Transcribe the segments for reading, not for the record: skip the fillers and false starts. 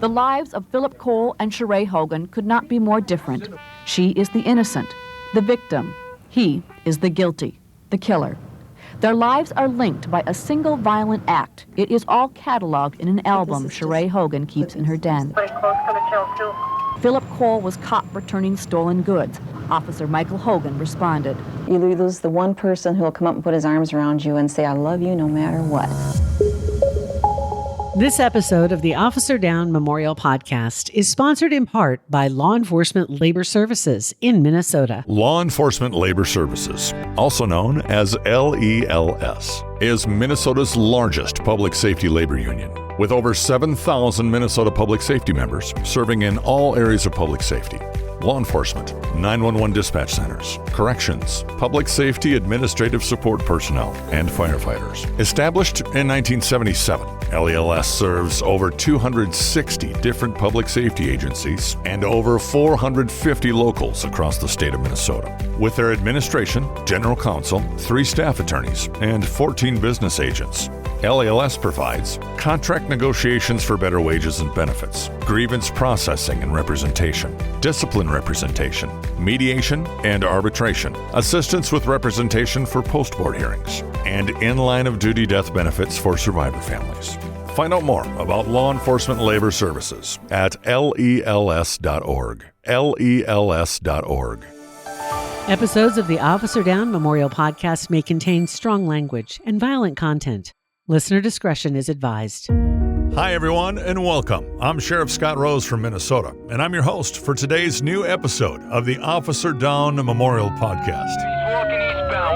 The lives of Philip Cole and Sheree Hogan could not be more different. She is the innocent, the victim. He is the guilty, the killer. Their lives are linked by a single violent act. It is all cataloged in an album Sheree Hogan keeps in her den. Philip Cole was caught returning stolen goods. Officer Michael Hogan responded. You lose the one person who will come up and put his arms around you and say, I love you no matter what. This episode of the Officer Down Memorial Podcast is sponsored in part by Law Enforcement Labor Services in Minnesota. Law Enforcement Labor Services, also known as LELS, is Minnesota's largest public safety labor union, with over 7,000 Minnesota public safety members serving in all areas of public safety. Law enforcement, 911 dispatch centers, corrections, public safety administrative support personnel, and firefighters. Established in 1977, LELS serves over 260 different public safety agencies and over 450 locals across the state of Minnesota. With their administration, general counsel, 3 staff attorneys, and 14 business agents, LELS provides contract negotiations for better wages and benefits, grievance processing and representation, discipline representation, mediation and arbitration, assistance with representation for post-board hearings, and in-line of duty death benefits for survivor families. Find out more about law enforcement labor services at lels.org. lels.org. Episodes of the Officer Down Memorial Podcast may contain strong language and violent content. Listener discretion is advised. Hi, everyone, and welcome. I'm Sheriff Scott Rose from Minnesota, and I'm your host for today's new episode of the Officer Down Memorial Podcast. Walking eastbound.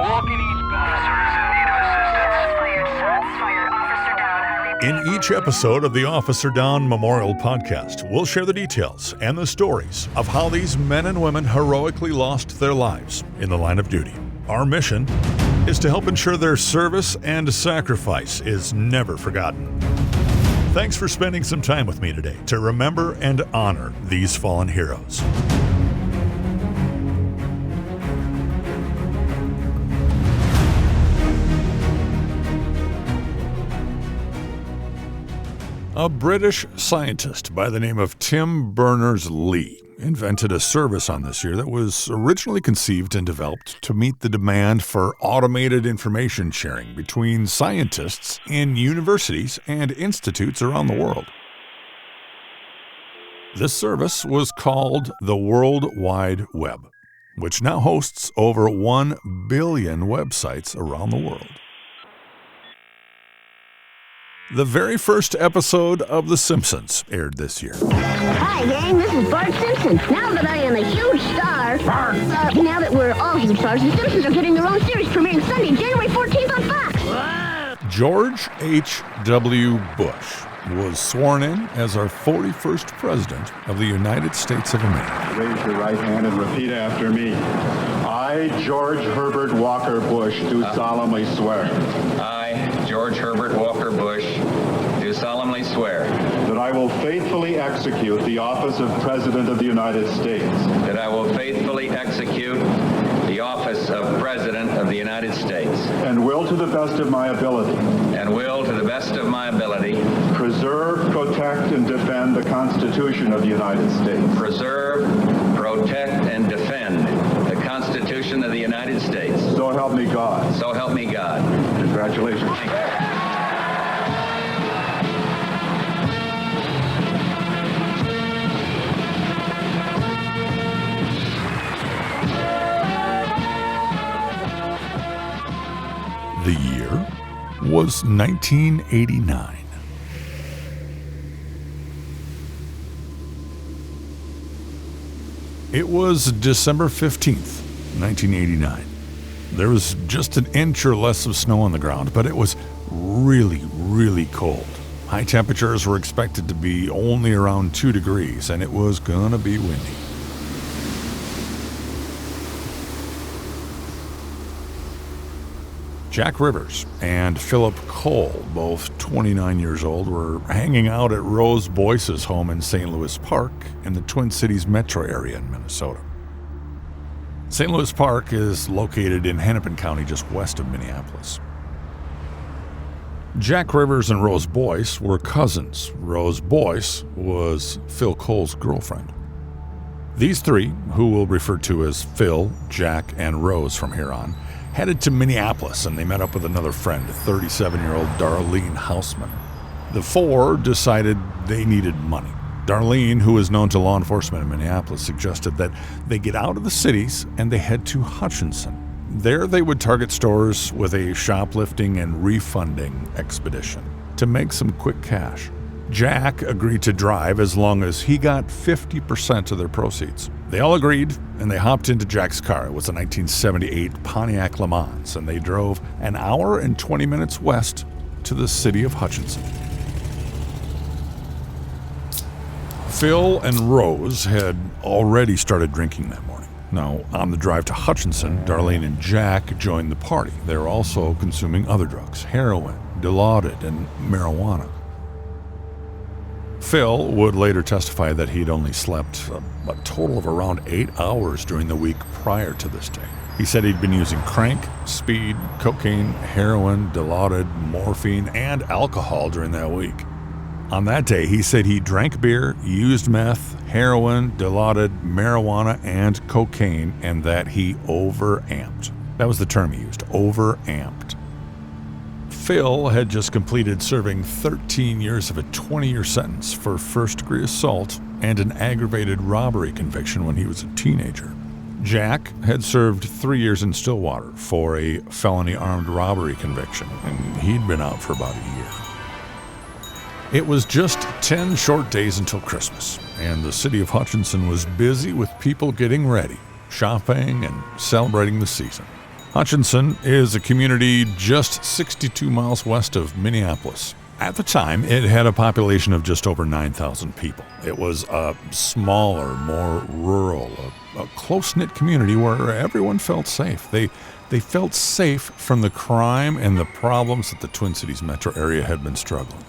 In each episode of the Officer Down Memorial Podcast, we'll share the details and the stories of how these men and women heroically lost their lives in the line of duty. Our mission is to help ensure their service and sacrifice is never forgotten. Thanks for spending some time with me today to remember and honor these fallen heroes. A British scientist by the name of Tim Berners-Lee invented a service on this year that was originally conceived and developed to meet the demand for automated information sharing between scientists in universities and institutes around the world. This service was called the World Wide Web, which now hosts over 1 billion websites around the world. The very first episode of The Simpsons aired this year. Hi, gang. This is Bart Simpson. Now that I am a huge star, now that we're all huge stars, The Simpsons are getting their own series premiering Sunday, January 14th on Fox. George H.W. Bush was sworn in as our 41st president of the United States of America. Raise your right hand and repeat after me. I, George Herbert Walker Bush, do solemnly swear. I, George Herbert Walker Bush, do solemnly swear that I will faithfully execute the office of President of the United States. that I will faithfully execute the office of President of the United States And will to the best of my ability. and will, to the best of my ability, Preserve, protect, and defend the Constitution of the United States. preserve, protect, and defend the Constitution of the United States. So help me God. So help me God. Congratulations. The year was 1989. It was December 15th, 1989. There was just an inch or less of snow on the ground, but it was really, really cold. High temperatures were expected to be only around 2 degrees, and it was gonna be windy. Jack Rivers and Philip Cole, both 29 years old, were hanging out at Rose Boyce's home in St. Louis Park in the Twin Cities metro area in Minnesota. St. Louis Park is located in Hennepin County, just west of Minneapolis. Jack Rivers and Rose Boyce were cousins. Rose Boyce was Phil Cole's girlfriend. These three, who we'll refer to as Phil, Jack, and Rose from here on, headed to Minneapolis, and they met up with another friend, 37-year-old Darlene Hausman. The four decided they needed money. Darlene, who is known to law enforcement in Minneapolis, suggested that they get out of the cities and they head to Hutchinson. There they would target stores with a shoplifting and refunding expedition to make some quick cash. Jack agreed to drive as long as he got 50% of their proceeds. They all agreed, and they hopped into Jack's car. It was a 1978 Pontiac Le Mans, and they drove an hour and 20 minutes west to the city of Hutchinson. Phil and Rose had already started drinking that morning. Now, on the drive to Hutchinson, Darlene and Jack joined the party. They were also consuming other drugs, heroin, Dilaudid, and marijuana. Phil would later testify that he'd only slept a total of around 8 hours during the week prior to this day. He said he'd been using crank, speed, cocaine, heroin, Dilaudid, morphine, and alcohol during that week. On that day, he said he drank beer, used meth, heroin, Dilaudid, marijuana, and cocaine, and that he overamped. That was the term he used, overamped. Phil had just completed serving 13 years of a 20-year sentence for first-degree assault and an aggravated robbery conviction when he was a teenager. Jack had served 3 years in Stillwater for a felony armed robbery conviction, and he'd been out for about a year. It was just 10 short days until Christmas, and the city of Hutchinson was busy with people getting ready, shopping, and celebrating the season. Hutchinson is a community just 62 miles west of Minneapolis. At the time, it had a population of just over 9,000 people. It was a smaller, more rural, a close-knit community where everyone felt safe. They felt safe from the crime and the problems that the Twin Cities metro area had been struggling with.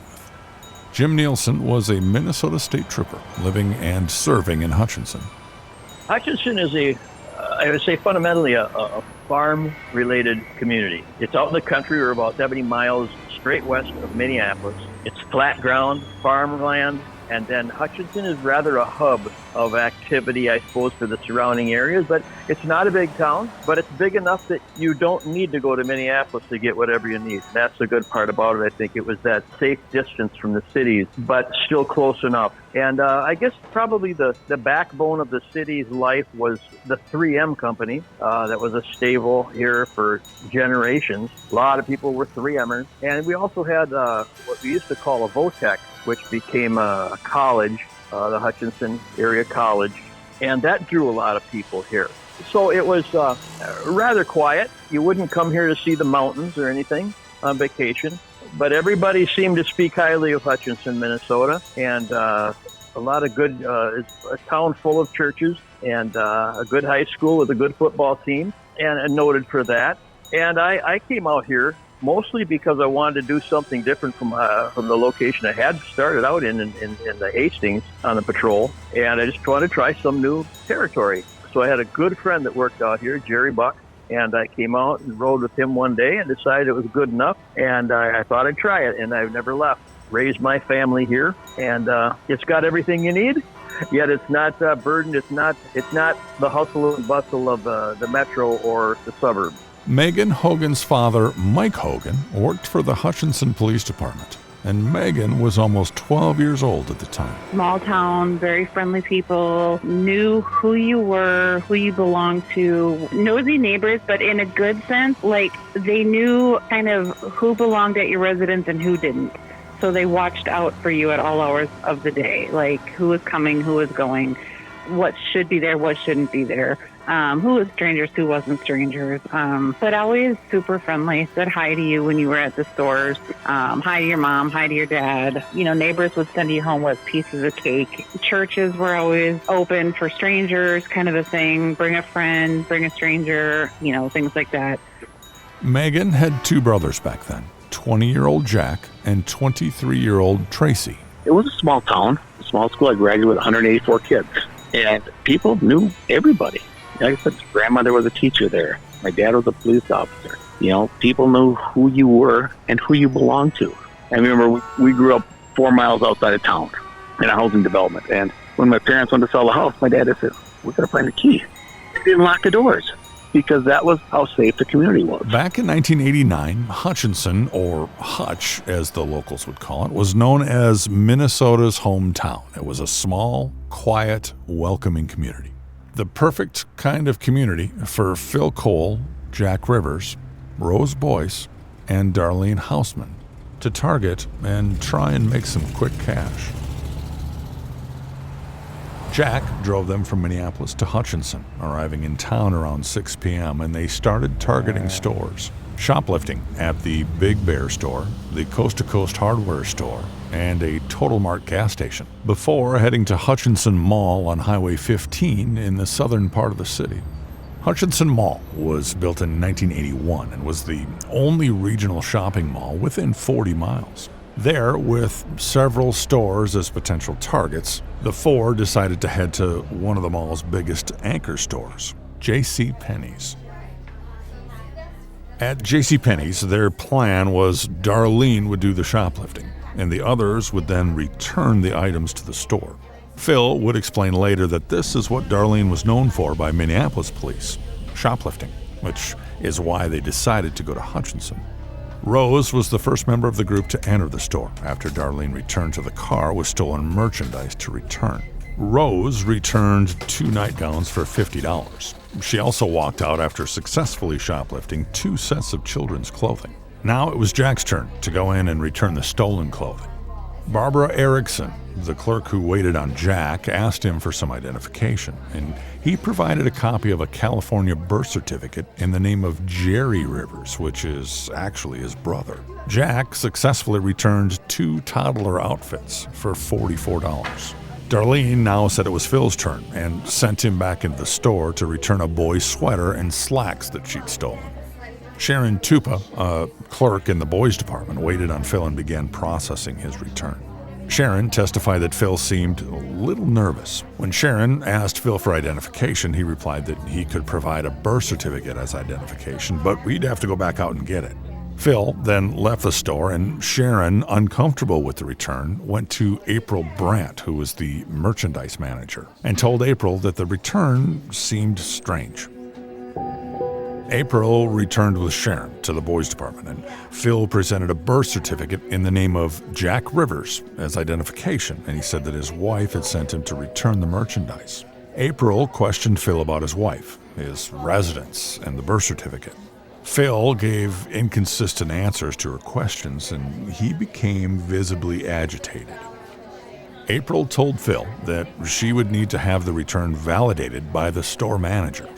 Jim Nielsen was a Minnesota State Trooper living and serving in Hutchinson. Hutchinson is I would say fundamentally a farm-related community. It's out in the country. We're about 70 miles straight west of Minneapolis. It's flat ground, farmland, and then Hutchinson is rather a hub of activity, I suppose, for the surrounding areas. But it's not a big town, but it's big enough that you don't need to go to Minneapolis to get whatever you need. That's the good part about it. I think it was that safe distance from the cities, but still close enough. And I guess probably the backbone of the city's life was the 3M company that was a staple here for generations. A lot of people were 3Mers. And we also had what we used to call a VOTEC, which became a college, the Hutchinson Area College. And that drew a lot of people here. So it was rather quiet. You wouldn't come here to see the mountains or anything on vacation. But everybody seemed to speak highly of Hutchinson, Minnesota, and a lot of good, it's a town full of churches and a good high school with a good football team, and noted for that. And I came out here mostly because I wanted to do something different from the location I had started out in the Hastings on the patrol, and I just wanted to try some new territory. So I had a good friend that worked out here, Jerry Buck, and I came out and rode with him one day and decided it was good enough, and I thought I'd try it, and I've never left. Raised my family here, and it's got everything you need, yet it's not burdened. It's not the hustle and bustle of the metro or the suburbs. Megan Hogan's father, Mike Hogan, worked for the Hutchinson Police Department, and Megan was almost 12 years old at the time. Small town, very friendly people, knew who you were, who you belonged to, nosy neighbors, but in a good sense, like they knew kind of who belonged at your residence and who didn't. So they watched out for you at all hours of the day, like who was coming, who was going, what should be there, what shouldn't be there. Who was strangers, who wasn't strangers. But always super friendly, said hi to you when you were at the stores, hi to your mom, hi to your dad. You know, neighbors would send you home with pieces of cake. Churches were always open for strangers, kind of a thing. Bring a friend, bring a stranger, you know, things like that. Megan had two brothers back then, 20-year-old Jack and 23-year-old Tracy. It was a small town, a small school. I graduated with 184 kids, and people knew everybody. Like I said, grandmother was a teacher there. My dad was a police officer. people knew who you were and who you belonged to. I remember we grew up 4 miles outside of town in a housing development. And when my parents went to sell the house, my dad said, "We're going to find a key." They didn't lock the doors because that was how safe the community was. Back in 1989, Hutchinson, or Hutch as the locals would call it, was known as Minnesota's hometown. It was a small, quiet, welcoming community. The perfect kind of community for Phil Cole, Jack Rivers, Rose Boyce, and Darlene Hausman to target and try and make some quick cash. Jack drove them from Minneapolis to Hutchinson, arriving in town around 6 p.m., and they started targeting stores, shoplifting at the Big Bear store, the Coast to Coast hardware store, and a Total Mart gas station, before heading to Hutchinson Mall on Highway 15 in the southern part of the city. Hutchinson Mall was built in 1981 and was the only regional shopping mall within 40 miles. There, with several stores as potential targets, the four decided to head to one of the mall's biggest anchor stores, JCPenney's. At JCPenney's, their plan was Darlene would do the shoplifting, and the others would then return the items to the store. Phil would explain later that this is what Darlene was known for by Minneapolis police, shoplifting, which is why they decided to go to Hutchinson. Rose was the first member of the group to enter the store after Darlene returned to the car with stolen merchandise to return. Rose returned 2 nightgowns for $50. She also walked out after successfully shoplifting 2 sets of children's clothing. Now it was Jack's turn to go in and return the stolen clothing. Barbara Erickson, the clerk who waited on Jack, asked him for some identification, and he provided a copy of a California birth certificate in the name of Jerry Rivers, which is actually his brother. Jack successfully returned 2 toddler outfits for $44. Darlene now said it was Phil's turn and sent him back into the store to return a boy's sweater and slacks that she'd stolen. Sharon Tupa, a clerk in the boys department, waited on Phil and began processing his return. Sharon testified that Phil seemed a little nervous. When Sharon asked Phil for identification, he replied that he could provide a birth certificate as identification, but we'd have to go back out and get it. Phil then left the store, and Sharon, uncomfortable with the return, went to April Brandt, who was the merchandise manager, and told April that the return seemed strange. April returned with Sharon to the boys department, and Phil presented a birth certificate in the name of Jack Rivers as identification, and he said that his wife had sent him to return the merchandise. April questioned Phil about his wife, his residence, and the birth certificate. Phil gave inconsistent answers to her questions, and he became visibly agitated. April told Phil that she would need to have the return validated by the store manager.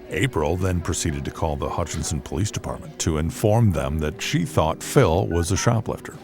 April then proceeded to call the Hutchinson Police Department to inform them that she thought Phil was a shoplifter.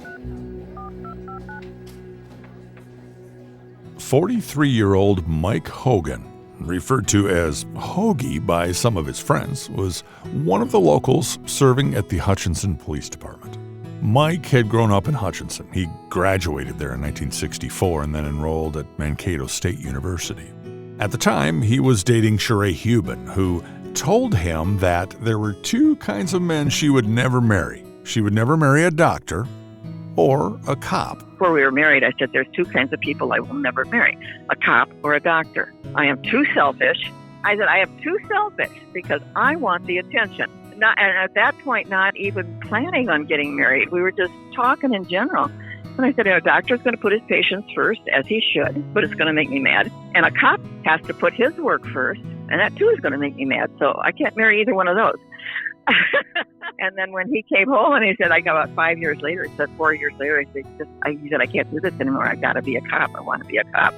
43-year-old Mike Hogan, referred to as Hoagie by some of his friends, was one of the locals serving at the Hutchinson Police Department. Mike had grown up in Hutchinson. He graduated there in 1964 and then enrolled at Mankato State University. At the time, he was dating Sheree Hogan, who told him that there were 2 kinds of men she would never marry. She would never marry a doctor or a cop. Before we were married, I said, there's 2 kinds of people I will never marry, a cop or a doctor. I am too selfish. I said, I am too selfish because I want the attention. And at that point, not even planning on getting married. We were just talking in general. And I said, a doctor's going to put his patients first, as he should, but it's going to make me mad. And a cop has to put his work first, and that too is going to make me mad. So I can't marry either one of those. And then when he came home and he said, I got about 5 years later, he said 4 years later, he said, I can't do this anymore. I got to be a cop. I want to be a cop.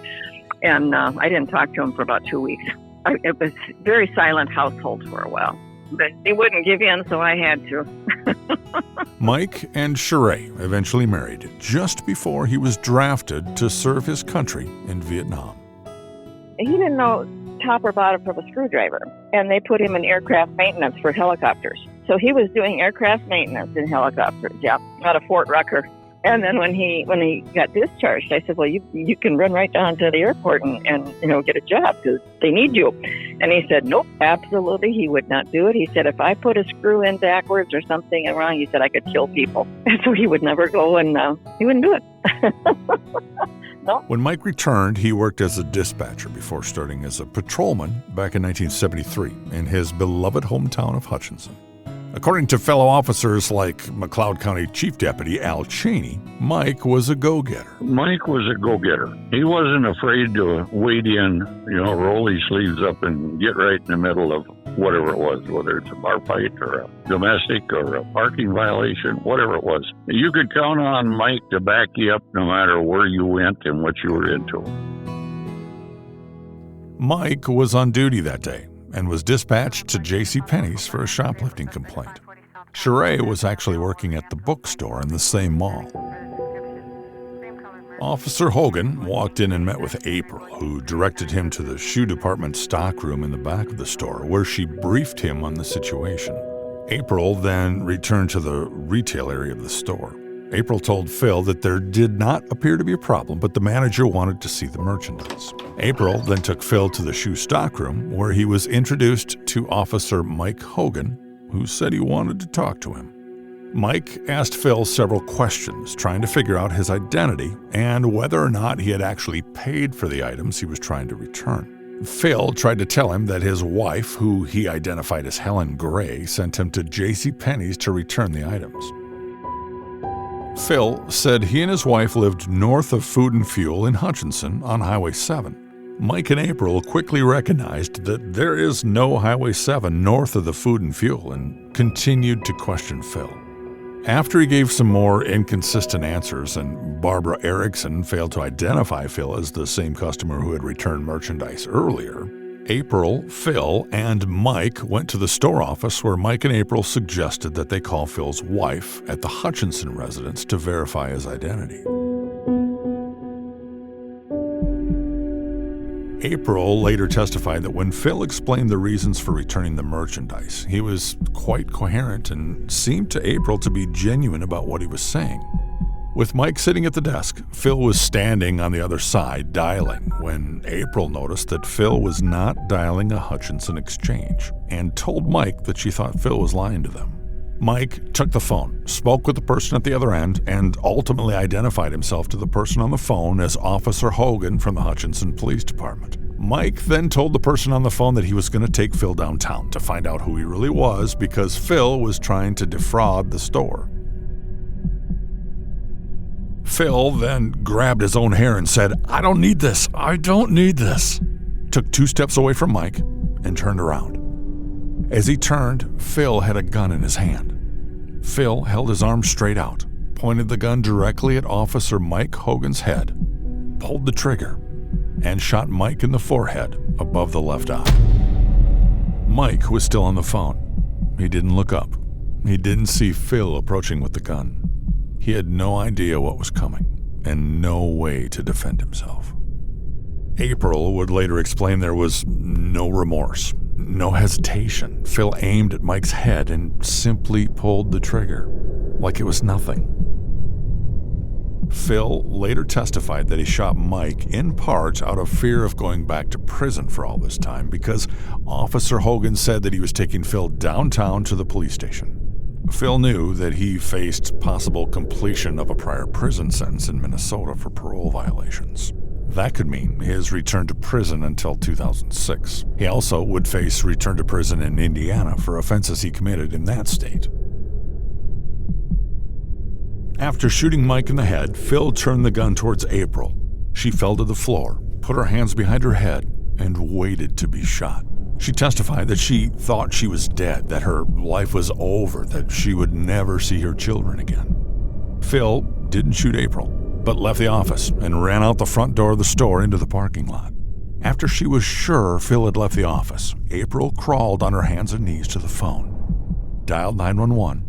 And I didn't talk to him for about 2 weeks. It was a very silent household for a while. But he wouldn't give in, so I had to. Mike and Sheree eventually married just before he was drafted to serve his country in Vietnam. He didn't know top or bottom from a screwdriver, and they put him in aircraft maintenance for helicopters. So he was doing aircraft maintenance in helicopters, out of Fort Rucker. And then when he got discharged, I said, well, you can run right down to the airport and get a job because they need you. And he said, nope, absolutely. He would not do it. He said, if I put a screw in backwards or something wrong, he said I could kill people. And so he would never go and he wouldn't do it. No. When Mike returned, he worked as a dispatcher before starting as a patrolman back in 1973 in his beloved hometown of Hutchinson. According to fellow officers like McLeod County Chief Deputy Al Cheney, Mike was a go-getter. Mike was a go-getter. He wasn't afraid to wade in, roll his sleeves up and get right in the middle of whatever it was, whether it's a bar fight or a domestic or a parking violation, whatever it was. You could count on Mike to back you up no matter where you went and what you were into. Mike was on duty that day and was dispatched to JCPenney's for a shoplifting complaint. Sheree was actually working at the bookstore in the same mall. Officer Hogan walked in and met with April, who directed him to the shoe department stockroom in the back of the store, where she briefed him on the situation. April then returned to the retail area of the store. April told Phil that there did not appear to be a problem, but the manager wanted to see the merchandise. April then took Phil to the shoe stockroom, where he was introduced to Officer Mike Hogan, who said he wanted to talk to him. Mike asked Phil several questions, trying to figure out his identity and whether or not he had actually paid for the items he was trying to return. Phil tried to tell him that his wife, who he identified as Helen Gray, sent him to JCPenney's to return the items. Phil said he and his wife lived north of Food and Fuel in Hutchinson on Highway 7. Mike and April quickly recognized that there is no Highway 7 north of the Food and Fuel and continued to question Phil. After he gave some more inconsistent answers and Barbara Erickson failed to identify Phil as the same customer who had returned merchandise earlier, April, Phil, and Mike went to the store office where Mike and April suggested that they call Phil's wife at the Hutchinson residence to verify his identity. April later testified that when Phil explained the reasons for returning the merchandise, he was quite coherent and seemed to April to be genuine about what he was saying. With Mike sitting at the desk, Phil was standing on the other side dialing when April noticed that Phil was not dialing a Hutchinson exchange and told Mike that she thought Phil was lying to them. Mike took the phone, spoke with the person at the other end, and ultimately identified himself to the person on the phone as Officer Hogan from the Hutchinson Police Department. Mike then told the person on the phone that he was going to take Phil downtown to find out who he really was because Phil was trying to defraud the store. Phil then grabbed his own hair and said, "I don't need this. I don't need this." Took 2 steps away from Mike and turned around. As he turned, Phil had a gun in his hand. Phil held his arm straight out, pointed the gun directly at Officer Mike Hogan's head, pulled the trigger, and shot Mike in the forehead above the left eye. Mike was still on the phone. He didn't look up. He didn't see Phil approaching with the gun. He had no idea what was coming and no way to defend himself. April would later explain there was no remorse, no hesitation. Phil aimed at Mike's head and simply pulled the trigger, like it was nothing. Phil later testified that he shot Mike in part out of fear of going back to prison for all this time because Officer Hogan said that he was taking Phil downtown to the police station. Phil knew that he faced possible completion of a prior prison sentence in Minnesota for parole violations. That could mean his return to prison until 2006. He also would face return to prison in Indiana for offenses he committed in that state. After shooting Mike in the head, Phil turned the gun towards April. She fell to the floor, put her hands behind her head, and waited to be shot. She testified that she thought she was dead, that her life was over, that she would never see her children again. Phil didn't shoot April, but left the office and ran out the front door of the store into the parking lot. After she was sure Phil had left the office, April crawled on her hands and knees to the phone, dialed 911,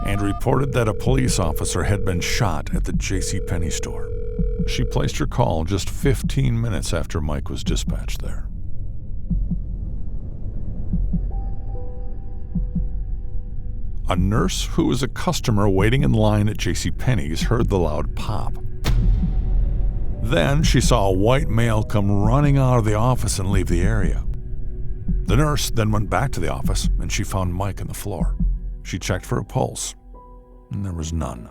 and reported that a police officer had been shot at the JCPenney store. She placed her call just 15 minutes after Mike was dispatched there. A nurse who was a customer waiting in line at JCPenney's heard the loud pop. Then she saw a white male come running out of the office and leave the area. The nurse then went back to the office and she found Mike on the floor. She checked for a pulse, and there was none.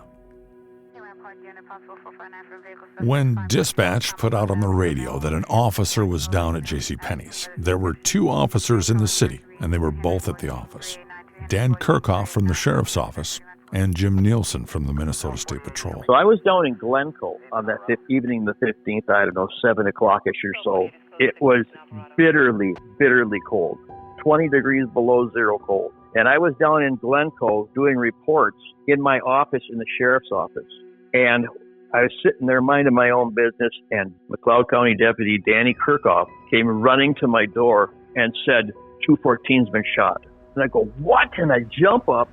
When dispatch put out on the radio that an officer was down at JCPenney's, there were 2 officers in the city, and they were both at the office. Dan Kirchhoff from the sheriff's office and Jim Nielsen from the Minnesota State Patrol. So I was down in Glencoe on that evening, the 15th, I don't know, 7 o'clock-ish or so. It was bitterly, bitterly cold, 20 degrees below zero cold. And I was down in Glencoe doing reports in my office in the sheriff's office. And I was sitting there minding my own business, and McLeod County Deputy Danny Kirchhoff came running to my door and said, 214's been shot. And I go, what? And I jump up.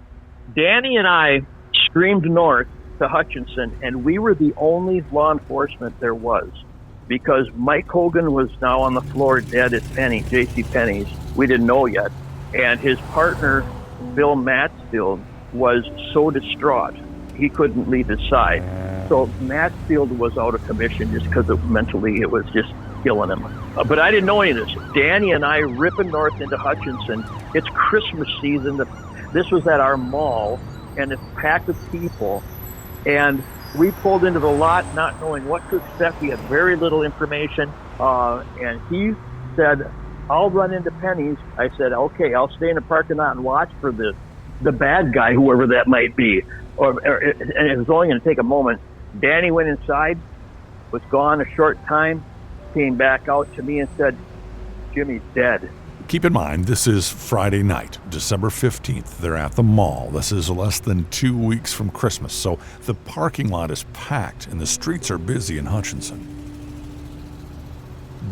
Danny and I screamed north to Hutchinson, and we were the only law enforcement there was, because Mike Hogan was now on the floor dead at JCPenney's. We didn't know yet. And his partner, Bill Matsfield, was so distraught he couldn't leave his side. So Matsfield was out of commission just because mentally it was just killing him. But I didn't know any of this. Danny and I ripping north into Hutchinson. It's Christmas season. This was at our mall, and it's packed with people. And we pulled into the lot not knowing what to expect. We had very little information. And he said, I'll run into Penny's. I said, okay, I'll stay in the parking lot and watch for the bad guy, whoever that might be. And it was only going to take a moment. Danny went inside, was gone a short time, came back out to me and said, Jimmy's dead. Keep in mind, this is Friday night, December 15th. They're at the mall. This is less than 2 weeks from Christmas, so the parking lot is packed and the streets are busy in Hutchinson.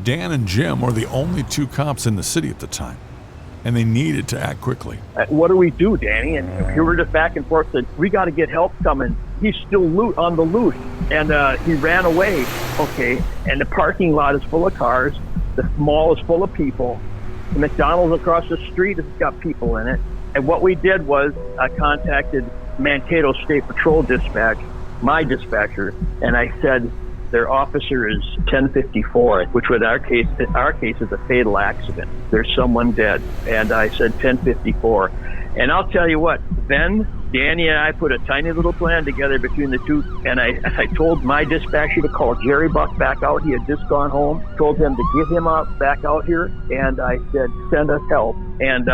Dan and Jim were the only 2 cops in the city at the time, and they needed to act quickly. What do we do, Danny? And we were just back and forth, said, we got to get help coming. He's still on the loose. And he ran away. Okay, and the parking lot is full of cars. The mall is full of people. The McDonald's across the street has got people in it. And what we did was I contacted Mankato State Patrol Dispatch, my dispatcher, and I said, their officer is 1054, which in our case is a fatal accident. There's someone dead. And I said 1054. And I'll tell you what, then Danny and I put a tiny little plan together between the 2, and I told my dispatcher to call Jerry Buck back out. He had just gone home. Told him to get him back out here, and I said, send us help. And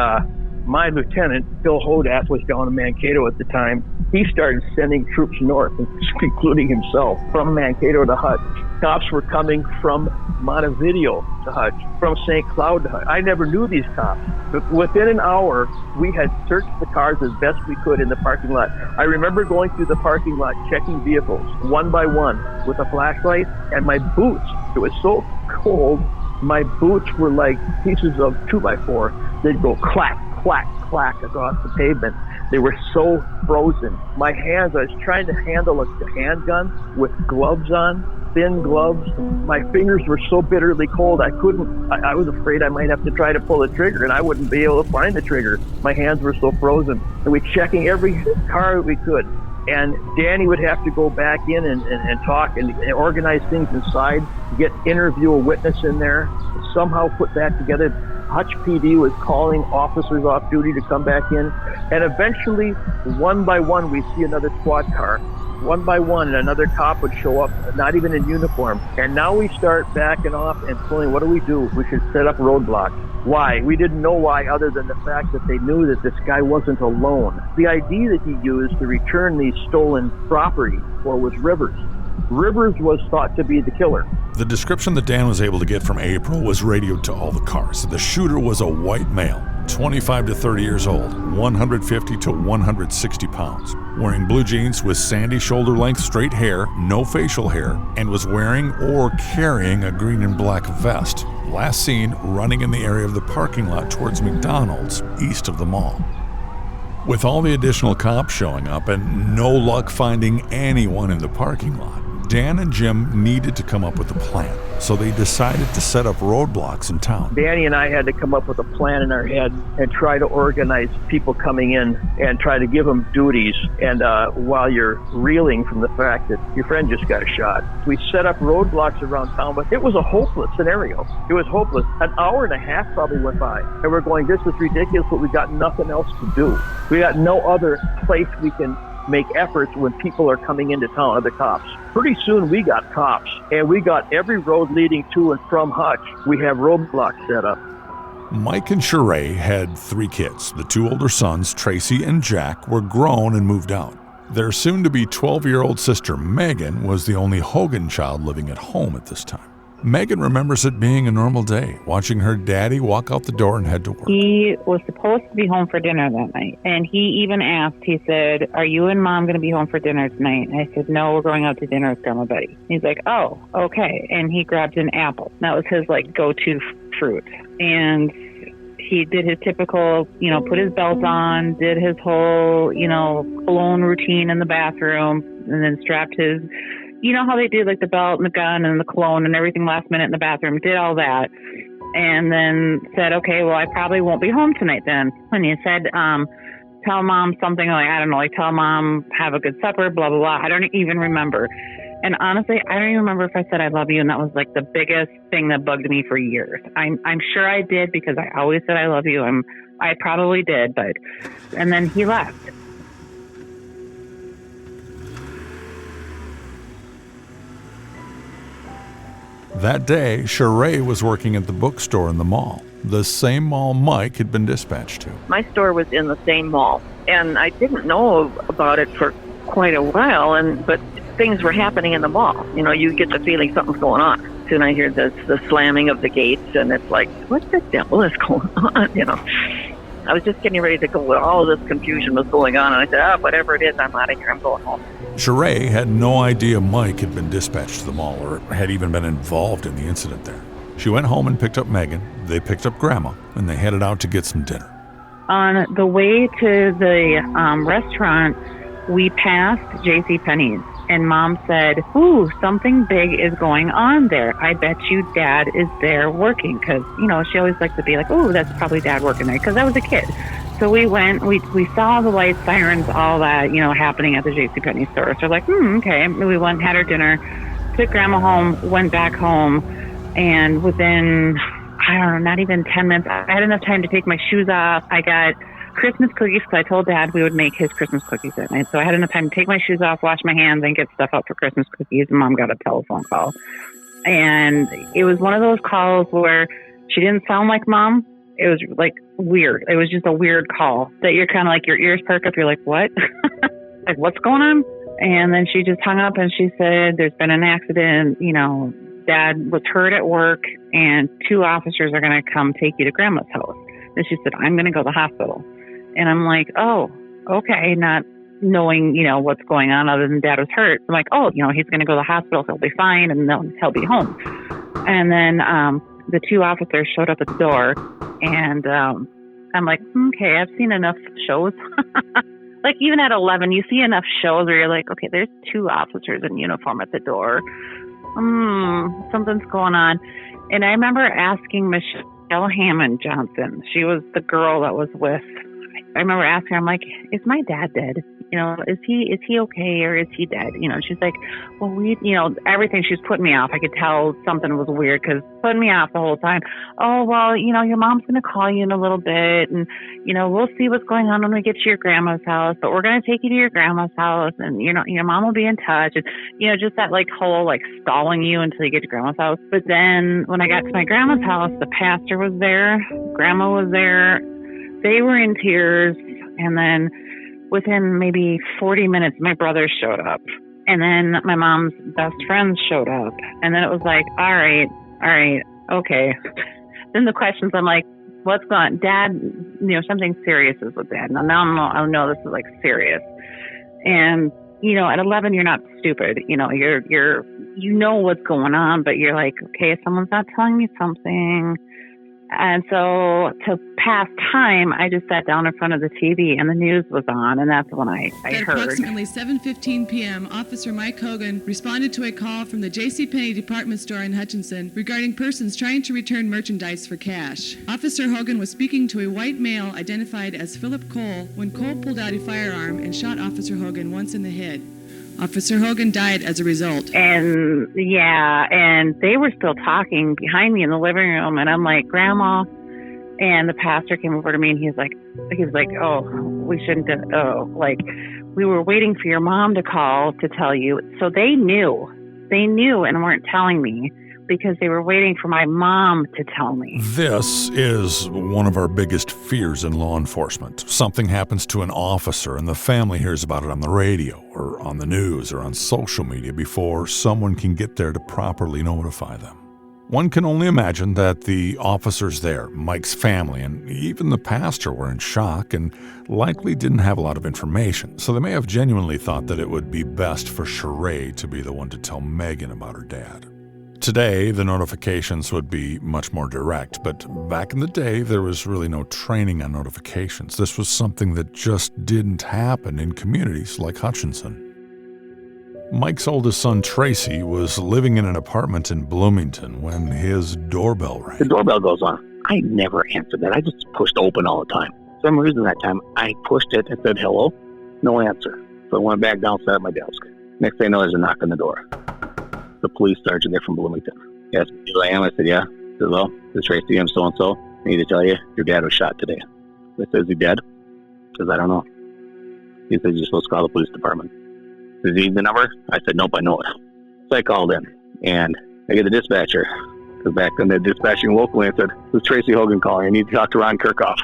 my lieutenant, Phil Hodat, was down in Mankato at the time. He started sending troops north, including himself, from Mankato to Hutch. Cops were coming from Montevideo to Hutch, from St. Cloud to Hutch. I never knew these cops. But within an hour, we had searched the cars as best we could in the parking lot. I remember going through the parking lot, checking vehicles, one by one, with a flashlight, and my boots, it was so cold, my boots were like pieces of 2x4. They'd go clack, clack, clack across the pavement. They were so frozen. My hands, I was trying to handle a handgun with gloves on, thin gloves. My fingers were so bitterly cold, I couldn't, I was afraid I might have to try to pull the trigger and I wouldn't be able to find the trigger. My hands were so frozen. And we checking every car we could. And Danny would have to go back in and talk and organize things inside, get interview a witness in there, somehow put that together. Hutch PD was calling officers off duty to come back in. And eventually, one by one, we see another squad car. One by one, and another cop would show up, not even in uniform. And now we start backing off and pulling, what do? We should set up roadblocks. Why? We didn't know why, other than the fact that they knew that this guy wasn't alone. The ID that he used to return these stolen property for was Rivers. Rivers was thought to be the killer. The description that Dan was able to get from April was radioed to all the cars. The shooter was a white male, 25 to 30 years old, 150 to 160 pounds, wearing blue jeans with sandy shoulder-length straight hair, no facial hair, and was wearing or carrying a green and black vest. Last seen running in the area of the parking lot towards McDonald's, east of the mall. With all the additional cops showing up and no luck finding anyone in the parking lot, Dan and Jim needed to come up with a plan. so they decided to set up roadblocks in town. Danny and I had to come up with a plan in our head and try to organize people coming in and try to give them duties. And while you're reeling from the fact that your friend just got shot, we set up roadblocks around town, but it was a hopeless scenario. It was hopeless. An hour and a half probably went by, and we're going, this is ridiculous, but we got nothing else to do. We got no other place we can make efforts when people are coming into town, other cops. Pretty soon we got cops, and we got every road leading to and from Hutch. We have roadblocks set up. Mike and Sheree had 3 kids. The 2 older sons, Tracy and Jack, were grown and moved out. Their soon-to-be 12-year-old sister, Megan, was the only Hogan child living at home at this time. Megan remembers it being a normal day, watching her daddy walk out the door and head to work. He was supposed to be home for dinner that night. And he even asked, he said, are you and Mom going to be home for dinner tonight? And I said, no, we're going out to dinner with Grandma Betty. He's like, oh, okay. And he grabbed an apple. That was his, go-to fruit. And he did his typical, put his belt on, did his whole, cologne routine in the bathroom, and then strapped his... You know how they do the belt and the gun and the cologne and everything last minute in the bathroom, did all that. And then said, okay, well, I probably won't be home tonight then. And he said, tell Mom something tell Mom, have a good supper, blah, blah, blah. I don't even remember. And honestly, I don't even remember if I said I love you. And that was the biggest thing that bugged me for years. I'm sure I did because I always said I love you. I probably did, and then he left. That day, Sheree was working at the bookstore in the mall, the same mall Mike had been dispatched to. My store was in the same mall, and I didn't know about it for quite a while, but things were happening in the mall. You get the feeling something's going on. Soon I hear the slamming of the gates, and it's like, what the devil is going on, I was just getting ready to go. All of this confusion was going on, and I said, whatever it is, I'm out of here. I'm going home. Sheree had no idea Mike had been dispatched to the mall or had even been involved in the incident there. She went home and picked up Megan. They picked up Grandma, and they headed out to get some dinner. On the way to the restaurant, we passed JCPenney's, and Mom said, ooh, something big is going on there. I bet you Dad is there working, because, she always liked to be like, ooh, that's probably Dad working there, because I was a kid. So we went, we saw the lights, sirens, all that, happening at the JCPenney store. So okay. We went, had our dinner, took Grandma home, went back home, and within, I don't know, not even 10 minutes, I had enough time to take my shoes off. I got Christmas cookies, because I told Dad we would make his Christmas cookies that night. So I had enough time to take my shoes off, wash my hands, and get stuff out for Christmas cookies. And Mom got a telephone call. And it was one of those calls where she didn't sound like Mom. It was weird. It was just a weird call that you're kind of your ears perk up. You're like, what? What's going on? And then she just hung up and she said, there's been an accident. Dad was hurt at work and 2 officers are going to come take you to Grandma's house. And she said, I'm going to go to the hospital. And I'm like, oh, okay. Not knowing, what's going on other than Dad was hurt. I'm like, oh, he's going to go to the hospital. He'll be fine. And he'll be home. And then, the 2 officers showed up at the door, and I'm like, okay, I've seen enough shows. Even at 11, you see enough shows where you're like, okay, there's 2 officers in uniform at the door. Something's going on. And I remember asking Michelle Hammond Johnson. She was the girl that was with. I remember asking her, I'm like, is my dad dead? Is he okay or is he dead? She's like, well, everything. She's putting me off. I could tell something was weird because putting me off the whole time. Oh, well, your mom's going to call you in a little bit and, we'll see what's going on when we get to your grandma's house, but we're going to take you to your grandma's house and, your mom will be in touch. And, just that whole stalling you until you get to grandma's house. But then when I got to my grandma's house, the pastor was there. Grandma was there. They were in tears. And then within maybe 40 minutes, my brothers showed up. And then my mom's best friends showed up. And then it was like, all right, okay. Then the questions, I'm like, what's going on? Dad, something serious is with Dad. Now I know this is serious. And, at 11, you're not stupid. You're what's going on, but you're like, okay, if someone's not telling me something, And so to pass time, I just sat down in front of the TV and the news was on, and that's when I At heard. approximately 7:15 p.m., Officer Mike Hogan responded to a call from the JCPenney department store in Hutchinson regarding persons trying to return merchandise for cash. Officer Hogan was speaking to a white male identified as Philip Cole when Cole pulled out a firearm and shot Officer Hogan once in the head. Officer Hogan died as a result. And they were still talking behind me in the living room, and I'm like, Grandma. And the pastor came over to me, and he was like, oh, we shouldn't have, we were waiting for your mom to call to tell you. So they knew and weren't telling me because they were waiting for my mom to tell me. This is one of our biggest fears in law enforcement. Something happens to an officer and the family hears about it on the radio or on the news or on social media before someone can get there to properly notify them. One can only imagine that the officers there, Mike's family, and even the pastor were in shock and likely didn't have a lot of information, so they may have genuinely thought that it would be best for Sheree to be the one to tell Megan about her dad. Today, the notifications would be much more direct, but back in the day, there was really no training on notifications. This was something that just didn't happen in communities like Hutchinson. Mike's oldest son, Tracy, was living in an apartment in Bloomington when his doorbell rang. The doorbell goes on. I never answered that. I just pushed open all the time. For some reason that time, I pushed it and said, hello, no answer. So I went back downstairs at my desk. Next thing I know, there's a knock on the door. The police sergeant there from Bloomington. He asked me who I am. I said, yeah. He said, well, this is Tracy. I'm so-and-so. I need to tell you, your dad was shot today. I said, is he dead? Because I don't know. He said, you're supposed to call the police department. Does he need the number? I said, nope, I know it. So I called in, and I get the dispatcher. Because back then they're dispatching locally and said, this is Tracy Hogan calling. I need to talk to Ron Kirchhoff.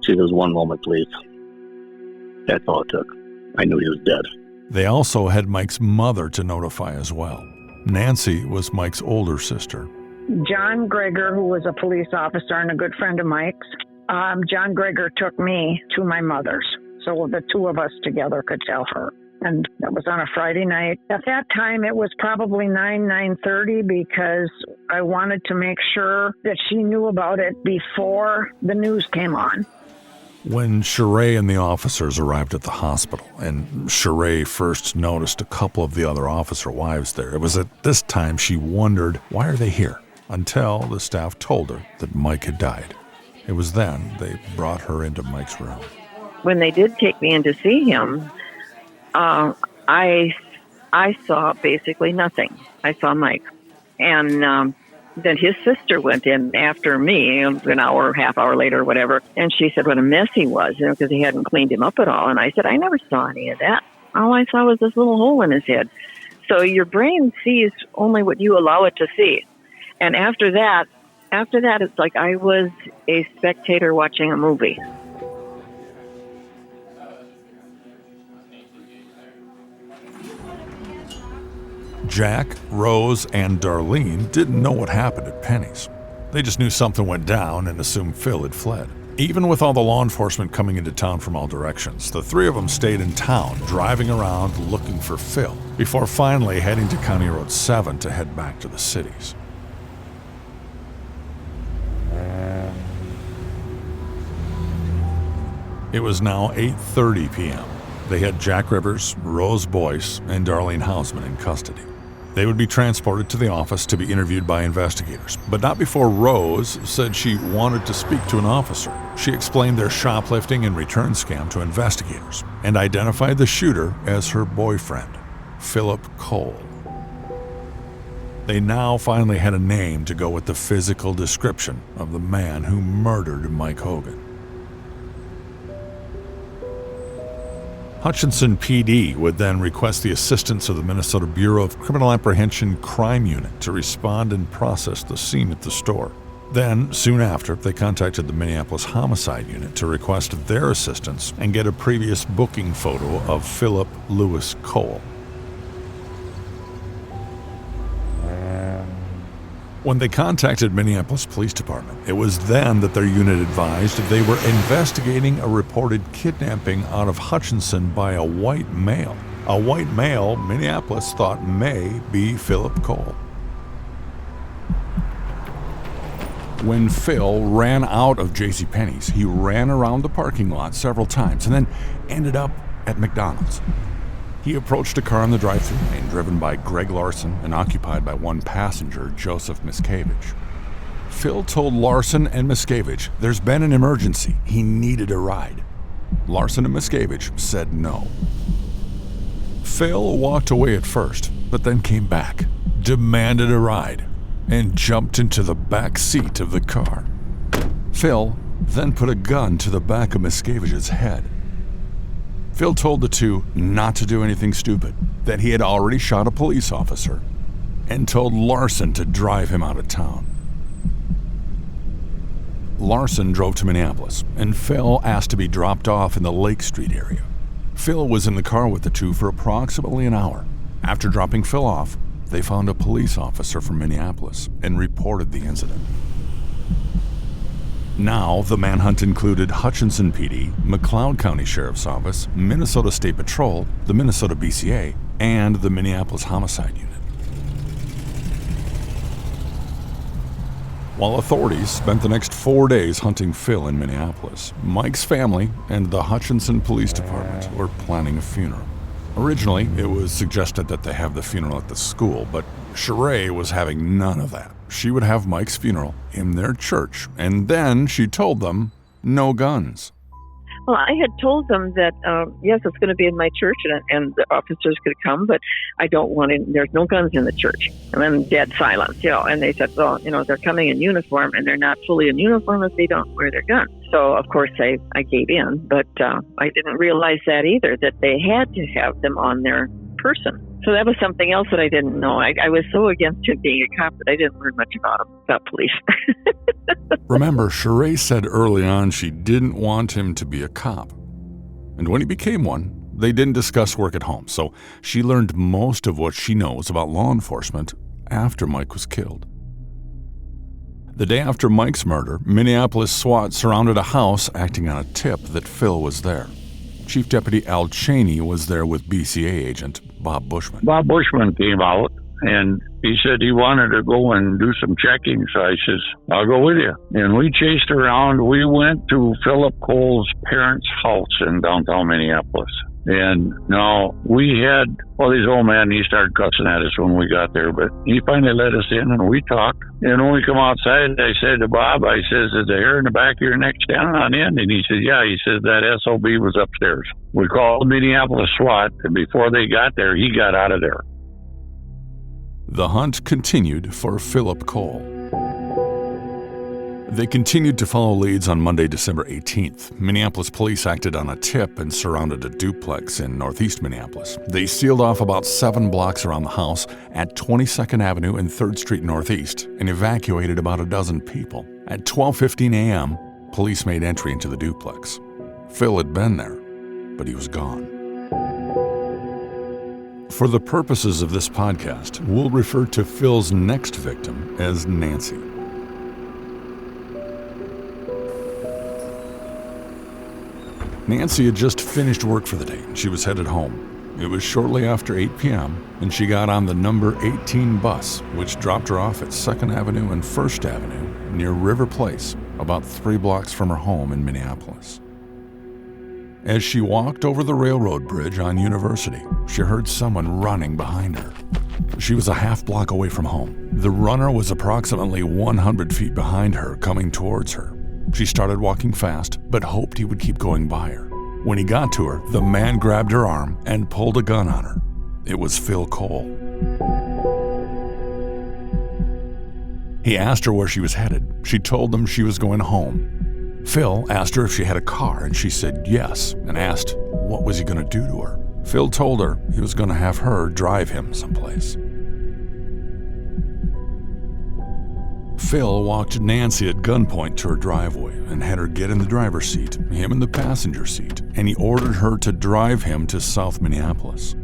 She goes, one moment, please. That's all it took. I knew he was dead. They also had Mike's mother to notify as well. Nancy was Mike's older sister. John Greger, who was a police officer and a good friend of Mike's, John Greger took me to my mother's. So the two of us together could tell her. And that was on a Friday night. At that time, it was probably 9:30 because I wanted to make sure that she knew about it before the news came on. When Sheree and the officers arrived at the hospital, and Sheree first noticed a couple of the other officer wives there, it was at this time she wondered, why are they here? Until the staff told her that Mike had died. It was then they brought her into Mike's room. When they did take me in to see him, I saw basically nothing. I saw Mike. And then his sister went in after me an hour, half hour later, whatever. And she said what a mess he was, because he hadn't cleaned him up at all. And I said, I never saw any of that. All I saw was this little hole in his head. So your brain sees only what you allow it to see. And after that, it's like I was a spectator watching a movie. Jack, Rose, and Darlene didn't know what happened at Penny's. They just knew something went down and assumed Phil had fled. Even with all the law enforcement coming into town from all directions, the three of them stayed in town, driving around looking for Phil, before finally heading to County Road 7 to head back to the cities. It was now 8:30 p.m. They had Jack Rivers, Rose Boyce, and Darlene Hausman in custody. They would be transported to the office to be interviewed by investigators, but not before Rose said she wanted to speak to an officer. She explained their shoplifting and return scam to investigators and identified the shooter as her boyfriend, Philip Cole. They now finally had a name to go with the physical description of the man who murdered Mike Hogan. Hutchinson PD would then request the assistance of the Minnesota Bureau of Criminal Apprehension Crime Unit to respond and process the scene at the store. Then, soon after, they contacted the Minneapolis Homicide Unit to request their assistance and get a previous booking photo of Philip Lewis Cole. When they contacted Minneapolis Police Department, it was then that their unit advised they were investigating a reported kidnapping out of Hutchinson by a white male. A white male Minneapolis thought may be Philip Cole. When Phil ran out of JCPenney's, he ran around the parking lot several times and then ended up at McDonald's. He approached a car in the drive-thru lane driven by Greg Larson and occupied by one passenger, Joseph Miscavige. Phil told Larson and Miscavige there's been an emergency. He needed a ride. Larson and Miscavige said no. Phil walked away at first, but then came back, demanded a ride, and jumped into the back seat of the car. Phil then put a gun to the back of Miscavige's head. Phil told the two not to do anything stupid, that he had already shot a police officer, and told Larson to drive him out of town. Larson drove to Minneapolis, and Phil asked to be dropped off in the Lake Street area. Phil was in the car with the two for approximately an hour. After dropping Phil off, they found a police officer from Minneapolis and reported the incident. Now, the manhunt included Hutchinson PD, McLeod County Sheriff's Office, Minnesota State Patrol, the Minnesota BCA, and the Minneapolis Homicide Unit. While authorities spent the next 4 days hunting Phil in Minneapolis, Mike's family and the Hutchinson Police Department were planning a funeral. Originally, it was suggested that they have the funeral at the school, but Sheree was having none of that. She would have Mike's funeral in their church, and then she told them, no guns. Well, I had told them that, yes, it's going to be in my church and the officers could come, but I don't want it. There's no guns in the church. And then dead silence, and they said, well, they're coming in uniform and they're not fully in uniform if they don't wear their guns. So, of course, I gave in, but I didn't realize that either, that they had to have them on their person. So that was something else that I didn't know. I was so against him being a cop that I didn't learn much about police. Remember, Sheree said early on she didn't want him to be a cop. And when he became one, they didn't discuss work at home, so she learned most of what she knows about law enforcement after Mike was killed. The day after Mike's murder, Minneapolis SWAT surrounded a house acting on a tip that Phil was there. Chief Deputy Al Cheney was there with BCA agent Bob Bushman. Bob Bushman came out and he said he wanted to go and do some checking. So I says, I'll go with you. And we chased around. We went to Philip Cole's parents' house in downtown Minneapolis. And now we had, this old man, he started cussing at us when we got there, but he finally let us in and we talked. And when we come outside, I said to Bob, I says, is the hair in the back of your neck standing on end? And he said, yeah. He says, that SOB was upstairs. We called Minneapolis SWAT, and before they got there, he got out of there. The hunt continued for Philip Cole. They continued to follow leads on Monday, December 18th. Minneapolis police acted on a tip and surrounded a duplex in northeast Minneapolis. They sealed off about 7 blocks around the house at 22nd Avenue and 3rd Street Northeast and evacuated about a dozen people. At 12:15 a.m., police made entry into the duplex. Phil had been there, but he was gone. For the purposes of this podcast, we'll refer to Phil's next victim as Nancy. Nancy had just finished work for the day and she was headed home. It was shortly after 8 p.m. and she got on the number 18 bus, which dropped her off at 2nd Avenue and 1st Avenue near River Place, about 3 blocks from her home in Minneapolis. As she walked over the railroad bridge on University, she heard someone running behind her. She was a half block away from home. The runner was approximately 100 feet behind her, coming towards her. She started walking fast, but hoped he would keep going by her. When he got to her, the man grabbed her arm and pulled a gun on her. It was Phil Cole. He asked her where she was headed. She told him she was going home. Phil asked her if she had a car, and she said yes, and asked what was he going to do to her. Phil told her he was going to have her drive him someplace. Phil walked Nancy at gunpoint to her driveway and had her get in the driver's seat, him in the passenger seat, and he ordered her to drive him to South Minneapolis.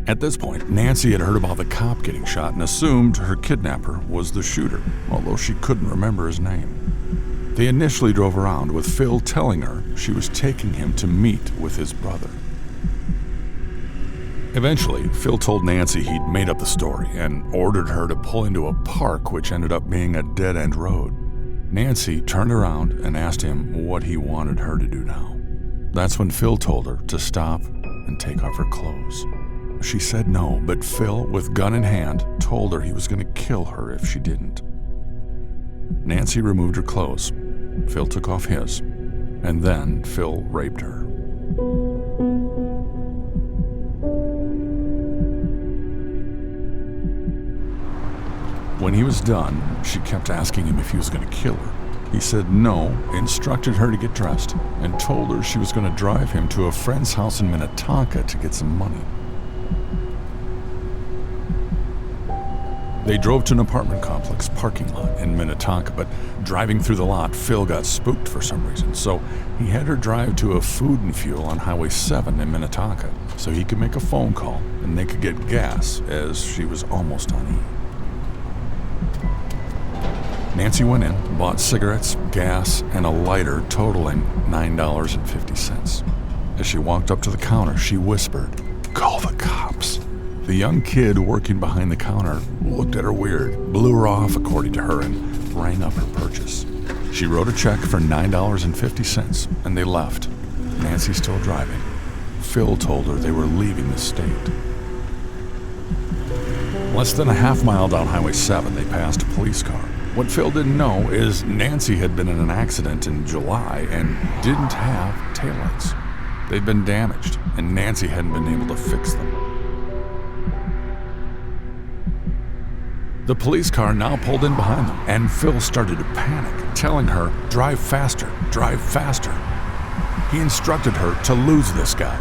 At this point, Nancy had heard about the cop getting shot and assumed her kidnapper was the shooter, although she couldn't remember his name. They initially drove around with Phil telling her she was taking him to meet with his brother. Eventually, Phil told Nancy he'd made up the story and ordered her to pull into a park, which ended up being a dead-end road. Nancy turned around and asked him what he wanted her to do now. That's when Phil told her to stop and take off her clothes. She said no, but Phil, with gun in hand, told her he was going to kill her if she didn't. Nancy removed her clothes. Phil took off his, and then Phil raped her. When he was done, she kept asking him if he was going to kill her. He said no, instructed her to get dressed, and told her she was going to drive him to a friend's house in Minnetonka to get some money. They drove to an apartment complex parking lot in Minnetonka, but driving through the lot, Phil got spooked for some reason, so he had her drive to a Food and Fuel on Highway 7 in Minnetonka so he could make a phone call and they could get gas as she was almost on E. Nancy went in, bought cigarettes, gas, and a lighter totaling $9.50. As she walked up to the counter, she whispered, "Call the cops." The young kid working behind the counter looked at her weird, blew her off according to her, and rang up her purchase. She wrote a check for $9.50, and they left, Nancy still driving. Phil told her they were leaving the state. Less than a half mile down Highway 7, they passed a police car. What Phil didn't know is Nancy had been in an accident in July and didn't have taillights. They'd been damaged, and Nancy hadn't been able to fix them. The police car now pulled in behind them, and Phil started to panic, telling her, "Drive faster, drive faster." He instructed her to lose this guy.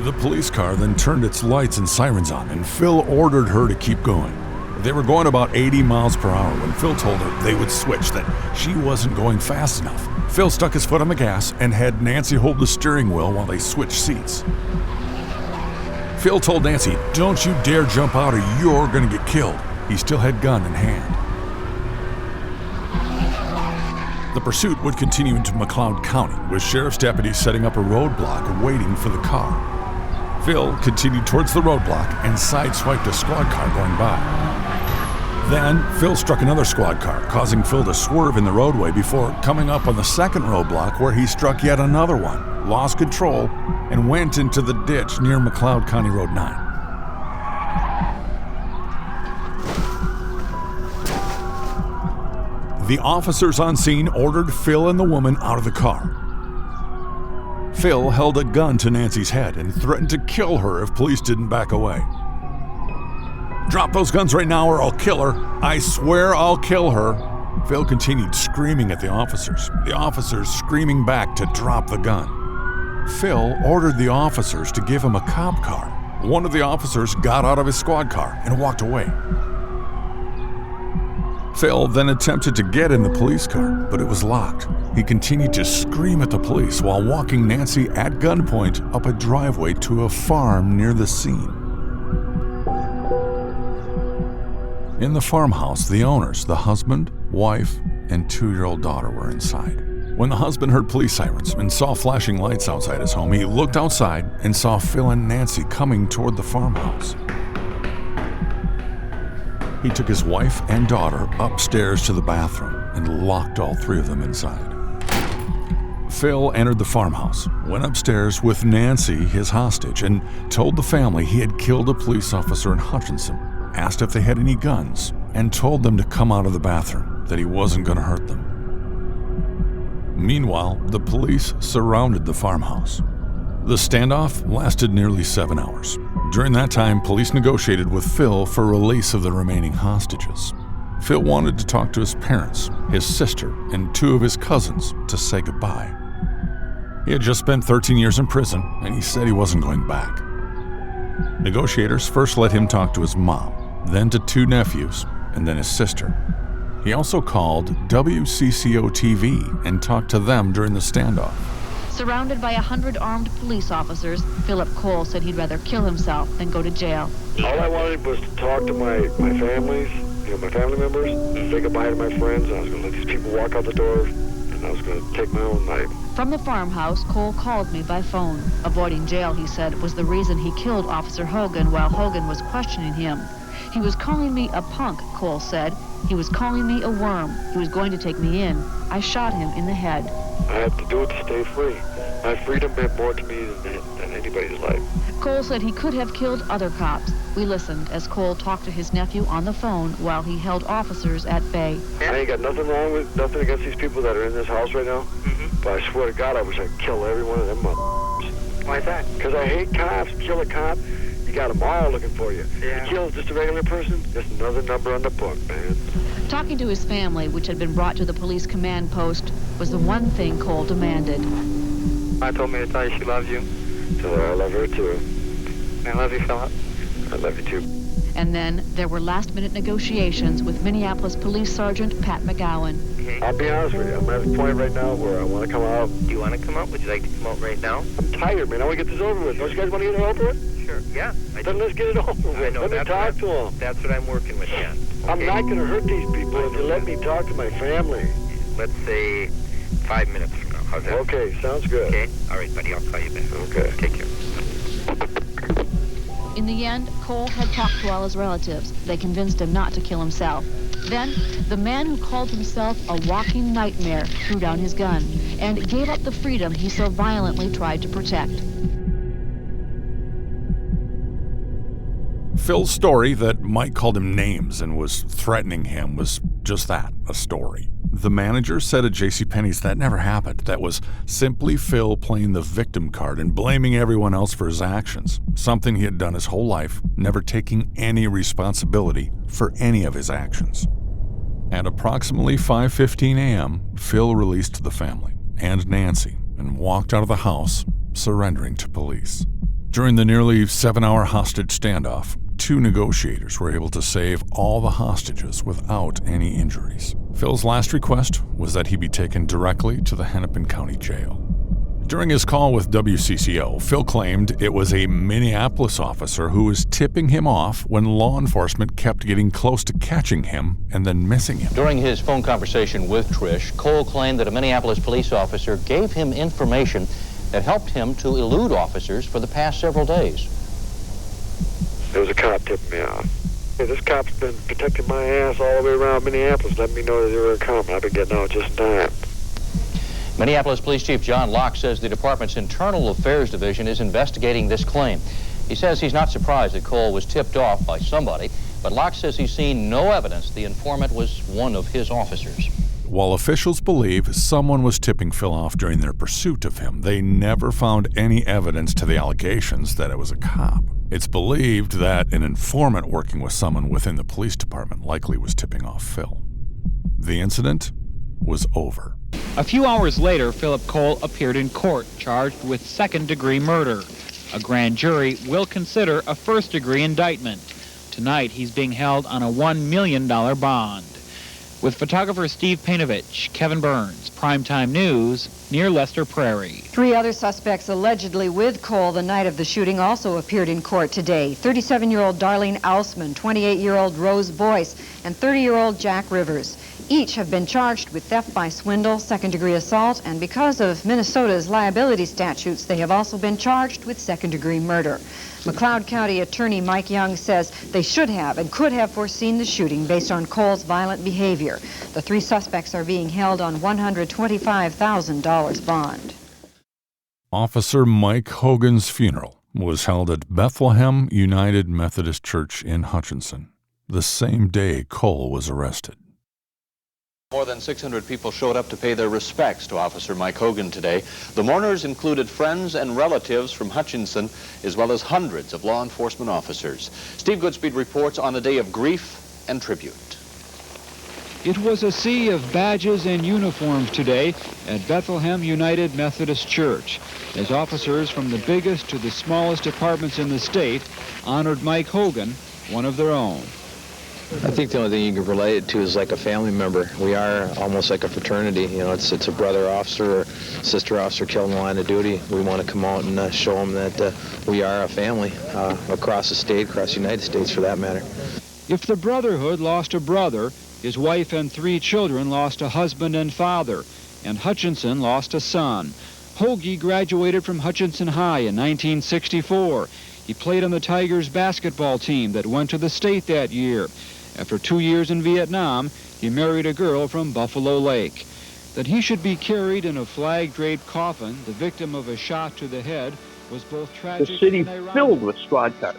The police car then turned its lights and sirens on, and Phil ordered her to keep going. They were going about 80 miles per hour when Phil told her they would switch, that she wasn't going fast enough. Phil stuck his foot on the gas and had Nancy hold the steering wheel while they switched seats. Phil told Nancy, "Don't you dare jump out or you're going to get killed." He still had gun in hand. The pursuit would continue into McLeod County, with sheriff's deputies setting up a roadblock waiting for the car. Phil continued towards the roadblock and sideswiped a squad car going by. Then, Phil struck another squad car, causing Phil to swerve in the roadway before coming up on the second roadblock where he struck yet another one, lost control, and went into the ditch near McLeod County Road 9. The officers on scene ordered Phil and the woman out of the car. Phil held a gun to Nancy's head and threatened to kill her if police didn't back away. "Drop those guns right now or I'll kill her. I swear I'll kill her." Phil continued screaming at the officers screaming back to drop the gun. Phil ordered the officers to give him a cop car. One of the officers got out of his squad car and walked away. Phil then attempted to get in the police car, but it was locked. He continued to scream at the police while walking Nancy at gunpoint up a driveway to a farm near the scene. In the farmhouse, the owners, the husband, wife, and 2-year-old daughter were inside. When the husband heard police sirens and saw flashing lights outside his home, he looked outside and saw Phil and Nancy coming toward the farmhouse. He took his wife and daughter upstairs to the bathroom and locked all 3 of them inside. Phil entered the farmhouse, went upstairs with Nancy, his hostage, and told the family he had killed a police officer in Hutchinson, asked if they had any guns, and told them to come out of the bathroom, that he wasn't going to hurt them. Meanwhile, the police surrounded the farmhouse. The standoff lasted nearly 7 hours. During that time, police negotiated with Phil for release of the remaining hostages. Phil wanted to talk to his parents, his sister, and 2 of his cousins to say goodbye. He had just spent 13 years in prison, and he said he wasn't going back. Negotiators first let him talk to his mom, then to 2 nephews, and then his sister. He also called WCCO-TV and talked to them during the standoff. Surrounded by 100 armed police officers, Philip Cole said he'd rather kill himself than go to jail. All I wanted was to talk to my families, my family members, and say goodbye to my friends. I was going to let these people walk out the door, and I was going to take my own life. From the farmhouse, Cole called me by phone. Avoiding jail, he said, was the reason he killed Officer Hogan while Hogan was questioning him. He was calling me a punk, Cole said. He was calling me a worm. He was going to take me in. I shot him in the head. I had to do it to stay free. My freedom meant more to me than anybody's life. Cole said he could have killed other cops. We listened as Cole talked to his nephew on the phone while he held officers at bay. I ain't got nothing against these people that are in this house right now. But I swear to God, I wish I'd kill every one of them motherfuckers. Why is that? Because I hate cops. Kill a cop, you got them all looking for you. Yeah. You kill just a regular person, just another number on the book, man. Talking to his family, which had been brought to the police command post, was the one thing Cole demanded. I told me to tell you she loves you. Tell her I love her too. I love you, Philip. I love you too. And then there were last-minute negotiations with Minneapolis Police Sergeant Pat McGowan. Okay. I'll be honest with you. I'm at a point right now where I want to come out. Do you want to come out? Would you like to come out right now? I'm tired, man. I want to get this over with. Don't you guys want to get it over with? Sure. Yeah. Then let's get it over with. I know. Let me talk to them. That's what I'm working with, Jan. Okay. I'm not going to hurt these people if you let me talk to my family. Let's say 5 minutes from now. How's that? Okay, sounds good. Okay. All right, buddy. I'll call you back. Okay. Take care. In the end, Cole had talked to all his relatives. They convinced him not to kill himself. Then, the man who called himself a walking nightmare threw down his gun and gave up the freedom he so violently tried to protect. Phil's story that Mike called him names and was threatening him was just that, a story. The manager said at JCPenney's that never happened. That was simply Phil playing the victim card and blaming everyone else for his actions, something he had done his whole life, never taking any responsibility for any of his actions. At approximately 5:15 a.m., Phil released the family and Nancy and walked out of the house, surrendering to police. During the nearly 7-hour hostage standoff, 2 negotiators were able to save all the hostages without any injuries. Phil's last request was that he be taken directly to the Hennepin County Jail. During his call with WCCO, Phil claimed it was a Minneapolis officer who was tipping him off when law enforcement kept getting close to catching him and then missing him. During his phone conversation with Trish, Cole claimed that a Minneapolis police officer gave him information that helped him to elude officers for the past several days. There was a cop tipping me off. Hey, this cop's been protecting my ass all the way around Minneapolis, letting me know that they were coming. I've been getting out just in time. Minneapolis Police Chief John Locke says the department's Internal Affairs Division is investigating this claim. He says he's not surprised that Cole was tipped off by somebody, but Locke says he's seen no evidence the informant was one of his officers. While officials believe someone was tipping Phil off during their pursuit of him, they never found any evidence to the allegations that it was a cop. It's believed that an informant working with someone within the police department likely was tipping off Phil. The incident was over. A few hours later, Philip Cole appeared in court, charged with second-degree murder. A grand jury will consider a first-degree indictment. Tonight, he's being held on a $1 million bond. With photographer Steve Painovich, Kevin Burns, Primetime News, near Lester Prairie. 3 other suspects allegedly with Cole the night of the shooting also appeared in court today. 37-year-old Darlene Ausman, 28-year-old Rose Boyce, and 30-year-old Jack Rivers. Each have been charged with theft by swindle, second-degree assault, and because of Minnesota's liability statutes, they have also been charged with second-degree murder. McLeod County Attorney Mike Young says they should have and could have foreseen the shooting based on Cole's violent behavior. The 3 suspects are being held on $125,000 bond. Officer Mike Hogan's funeral was held at Bethlehem United Methodist Church in Hutchinson, the same day Cole was arrested. More than 600 people showed up to pay their respects to Officer Mike Hogan today. The mourners included friends and relatives from Hutchinson, as well as hundreds of law enforcement officers. Steve Goodspeed reports on a day of grief and tribute. It was a sea of badges and uniforms today at Bethlehem United Methodist Church, as officers from the biggest to the smallest departments in the state honored Mike Hogan, one of their own. I think the only thing you can relate it to is like a family member. We are almost like a fraternity. You know, it's a brother officer or sister officer killed in the line of duty. We want to come out and show them that we are a family across the state, across the United States for that matter. If the Brotherhood lost a brother, his wife and 3 children lost a husband and father, and Hutchinson lost a son. Hoagie graduated from Hutchinson High in 1964. He played on the Tigers basketball team that went to the state that year. After 2 years in Vietnam, he married a girl from Buffalo Lake. That he should be carried in a flag-draped coffin, the victim of a shot to the head, was both tragic. The city and ironic. filled with squad cars.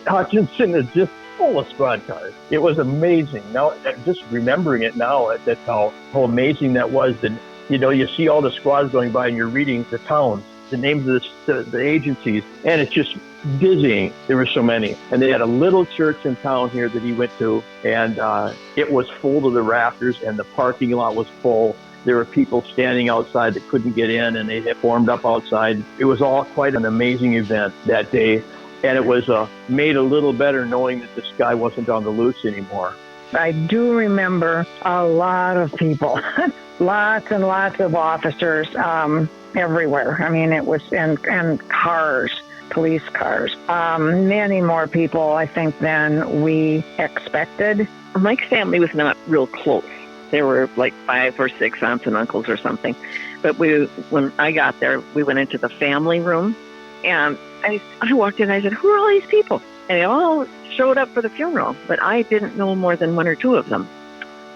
Hutchinson is just full of squad cars. It was amazing. Now, just remembering it now, that's how amazing that was. And you see all the squads going by, and you're reading the towns, the names of the agencies, and it's just dizzying. There were so many. And they had a little church in town here that he went to, and it was full to the rafters, and the parking lot was full. There were people standing outside that couldn't get in, and they had formed up outside. It was all quite an amazing event that day, and it was made a little better knowing that this guy wasn't on the loose anymore. I do remember a lot of people, lots and lots of officers everywhere. I mean, it was, and cars, police cars. Many more people, I think, than we expected. Mike's family was not real close. There were like 5 or 6 aunts and uncles or something. But when I got there, we went into the family room, and I walked in and I said, "Who are all these people?" And they all showed up for the funeral, but I didn't know more than 1 or 2 of them,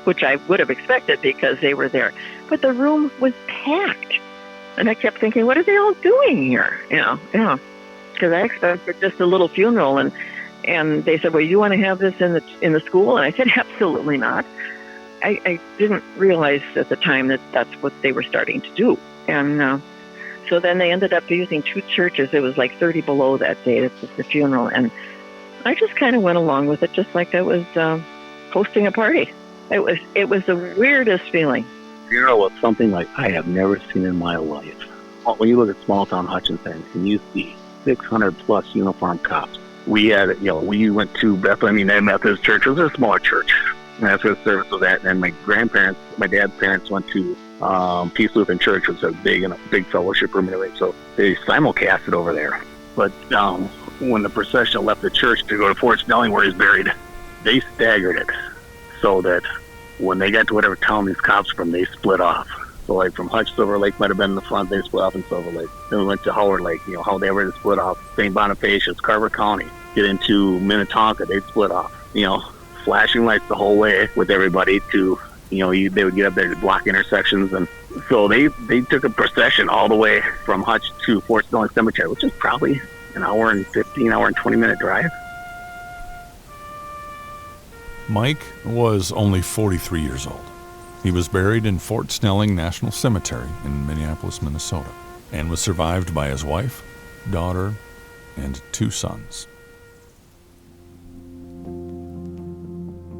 which I would have expected because they were there. But the room was packed. And I kept thinking, what are they all doing here? Because I expected just a little funeral. And they said, well, you want to have this in the school? And I said, absolutely not. I didn't realize at the time that that's what they were starting to do. And so then they ended up using 2 churches. It was like 30 below that day. This was the funeral. And I just kind of went along with it, just like I was hosting a party. It was the weirdest feeling. Funeral was something like I have never seen in my life. When you look at small town Hutchinson and you see 600 plus uniformed cops. We had, we went to Bethlehem United Methodist Church. It was a smaller church. And that's where the service was at. And my dad's parents went to Peace Lutheran Church, which was a big fellowship room anyway. So they simulcasted over there. But when the procession left the church to go to Fort Snelling where he's buried, they staggered it so that when they got to whatever town these cops from, they split off. So like from Hutch, Silver Lake might have been in the front, they split off in Silver Lake. Then we went to Howard Lake, how they were to split off. St. Bonifacius, Carver County, get into Minnetonka, they'd split off. Flashing lights the whole way with everybody to, they would get up there to block intersections. And so they took a procession all the way from Hutch to Fort Snelling Cemetery, which is probably an hour and 20-minute drive. Mike was only 43 years old. He was buried in Fort Snelling National Cemetery in Minneapolis, Minnesota, and was survived by his wife, daughter, and 2 sons.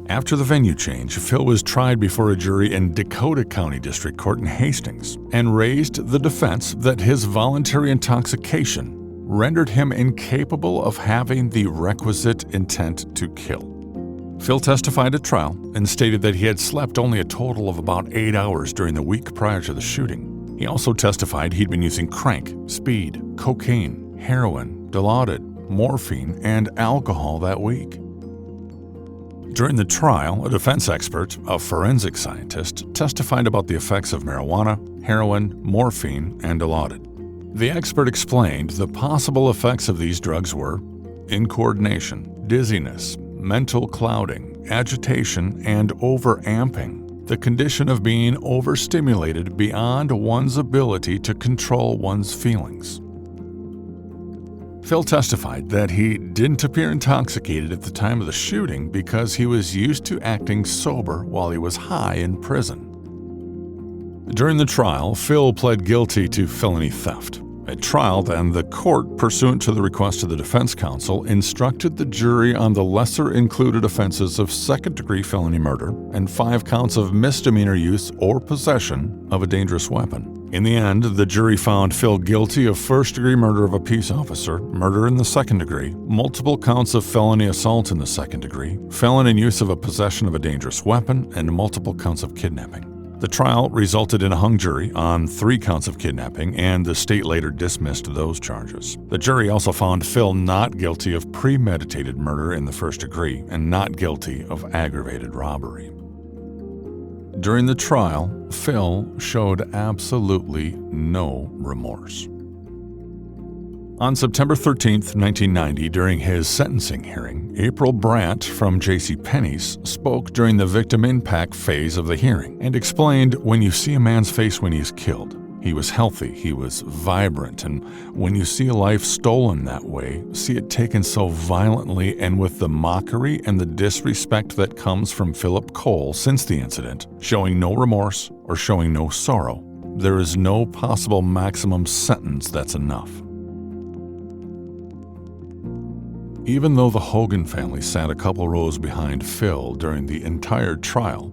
After the venue change, Phil was tried before a jury in Dakota County District Court in Hastings and raised the defense that his voluntary intoxication rendered him incapable of having the requisite intent to kill. Phil testified at trial and stated that he had slept only a total of about 8 hours during the week prior to the shooting. He also testified he'd been using crank, speed, cocaine, heroin, Dilaudid, morphine, and alcohol that week. During the trial, a defense expert, a forensic scientist, testified about the effects of marijuana, heroin, morphine, and Dilaudid. The expert explained the possible effects of these drugs were incoordination, dizziness, mental clouding, agitation, and overamping, the condition of being overstimulated beyond one's ability to control one's feelings. Phil testified that he didn't appear intoxicated at the time of the shooting because he was used to acting sober while he was high in prison. During the trial, Phil pled guilty to felony theft. At trial, then, the court, pursuant to the request of the defense counsel, instructed the jury on the lesser included offenses of second-degree felony murder and 5 counts of misdemeanor use or possession of a dangerous weapon. In the end, the jury found Phil guilty of first-degree murder of a peace officer, murder in the second degree, multiple counts of felony assault in the second degree, felon in use of a possession of a dangerous weapon, and multiple counts of kidnapping. The trial resulted in a hung jury on 3 counts of kidnapping, and the state later dismissed those charges. The jury also found Phil not guilty of premeditated murder in the first degree and not guilty of aggravated robbery. During the trial, Phil showed absolutely no remorse. On September 13, 1990, during his sentencing hearing, April Brandt from JCPenney's spoke during the victim impact phase of the hearing and explained, when you see a man's face when he's killed, he was healthy, he was vibrant, and when you see a life stolen that way, see it taken so violently and with the mockery and the disrespect that comes from Philip Cole since the incident, showing no remorse or showing no sorrow, there is no possible maximum sentence that's enough. Even though the Hogan family sat a couple rows behind Phil during the entire trial,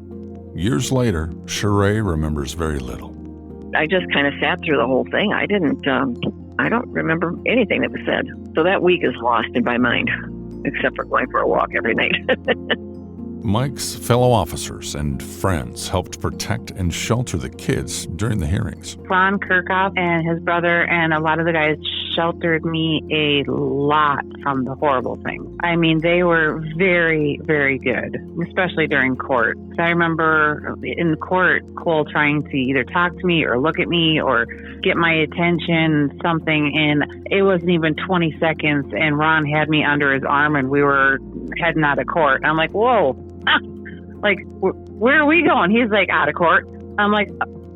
years later, Sheree remembers very little. I just kind of sat through the whole thing. I don't remember anything that was said. So that week is lost in my mind, except for going for a walk every night. Mike's fellow officers and friends helped protect and shelter the kids during the hearings. Ron Kirkhoff and his brother and a lot of the guys sheltered me a lot from the horrible things. I mean, they were very, very good, especially during court. I remember in court, Cole trying to either talk to me or look at me or get my attention, something, and it wasn't even 20 seconds, and Ron had me under his arm, and we were heading out of court. I'm like, whoa, like, where are we going? He's like, out of court. I'm like,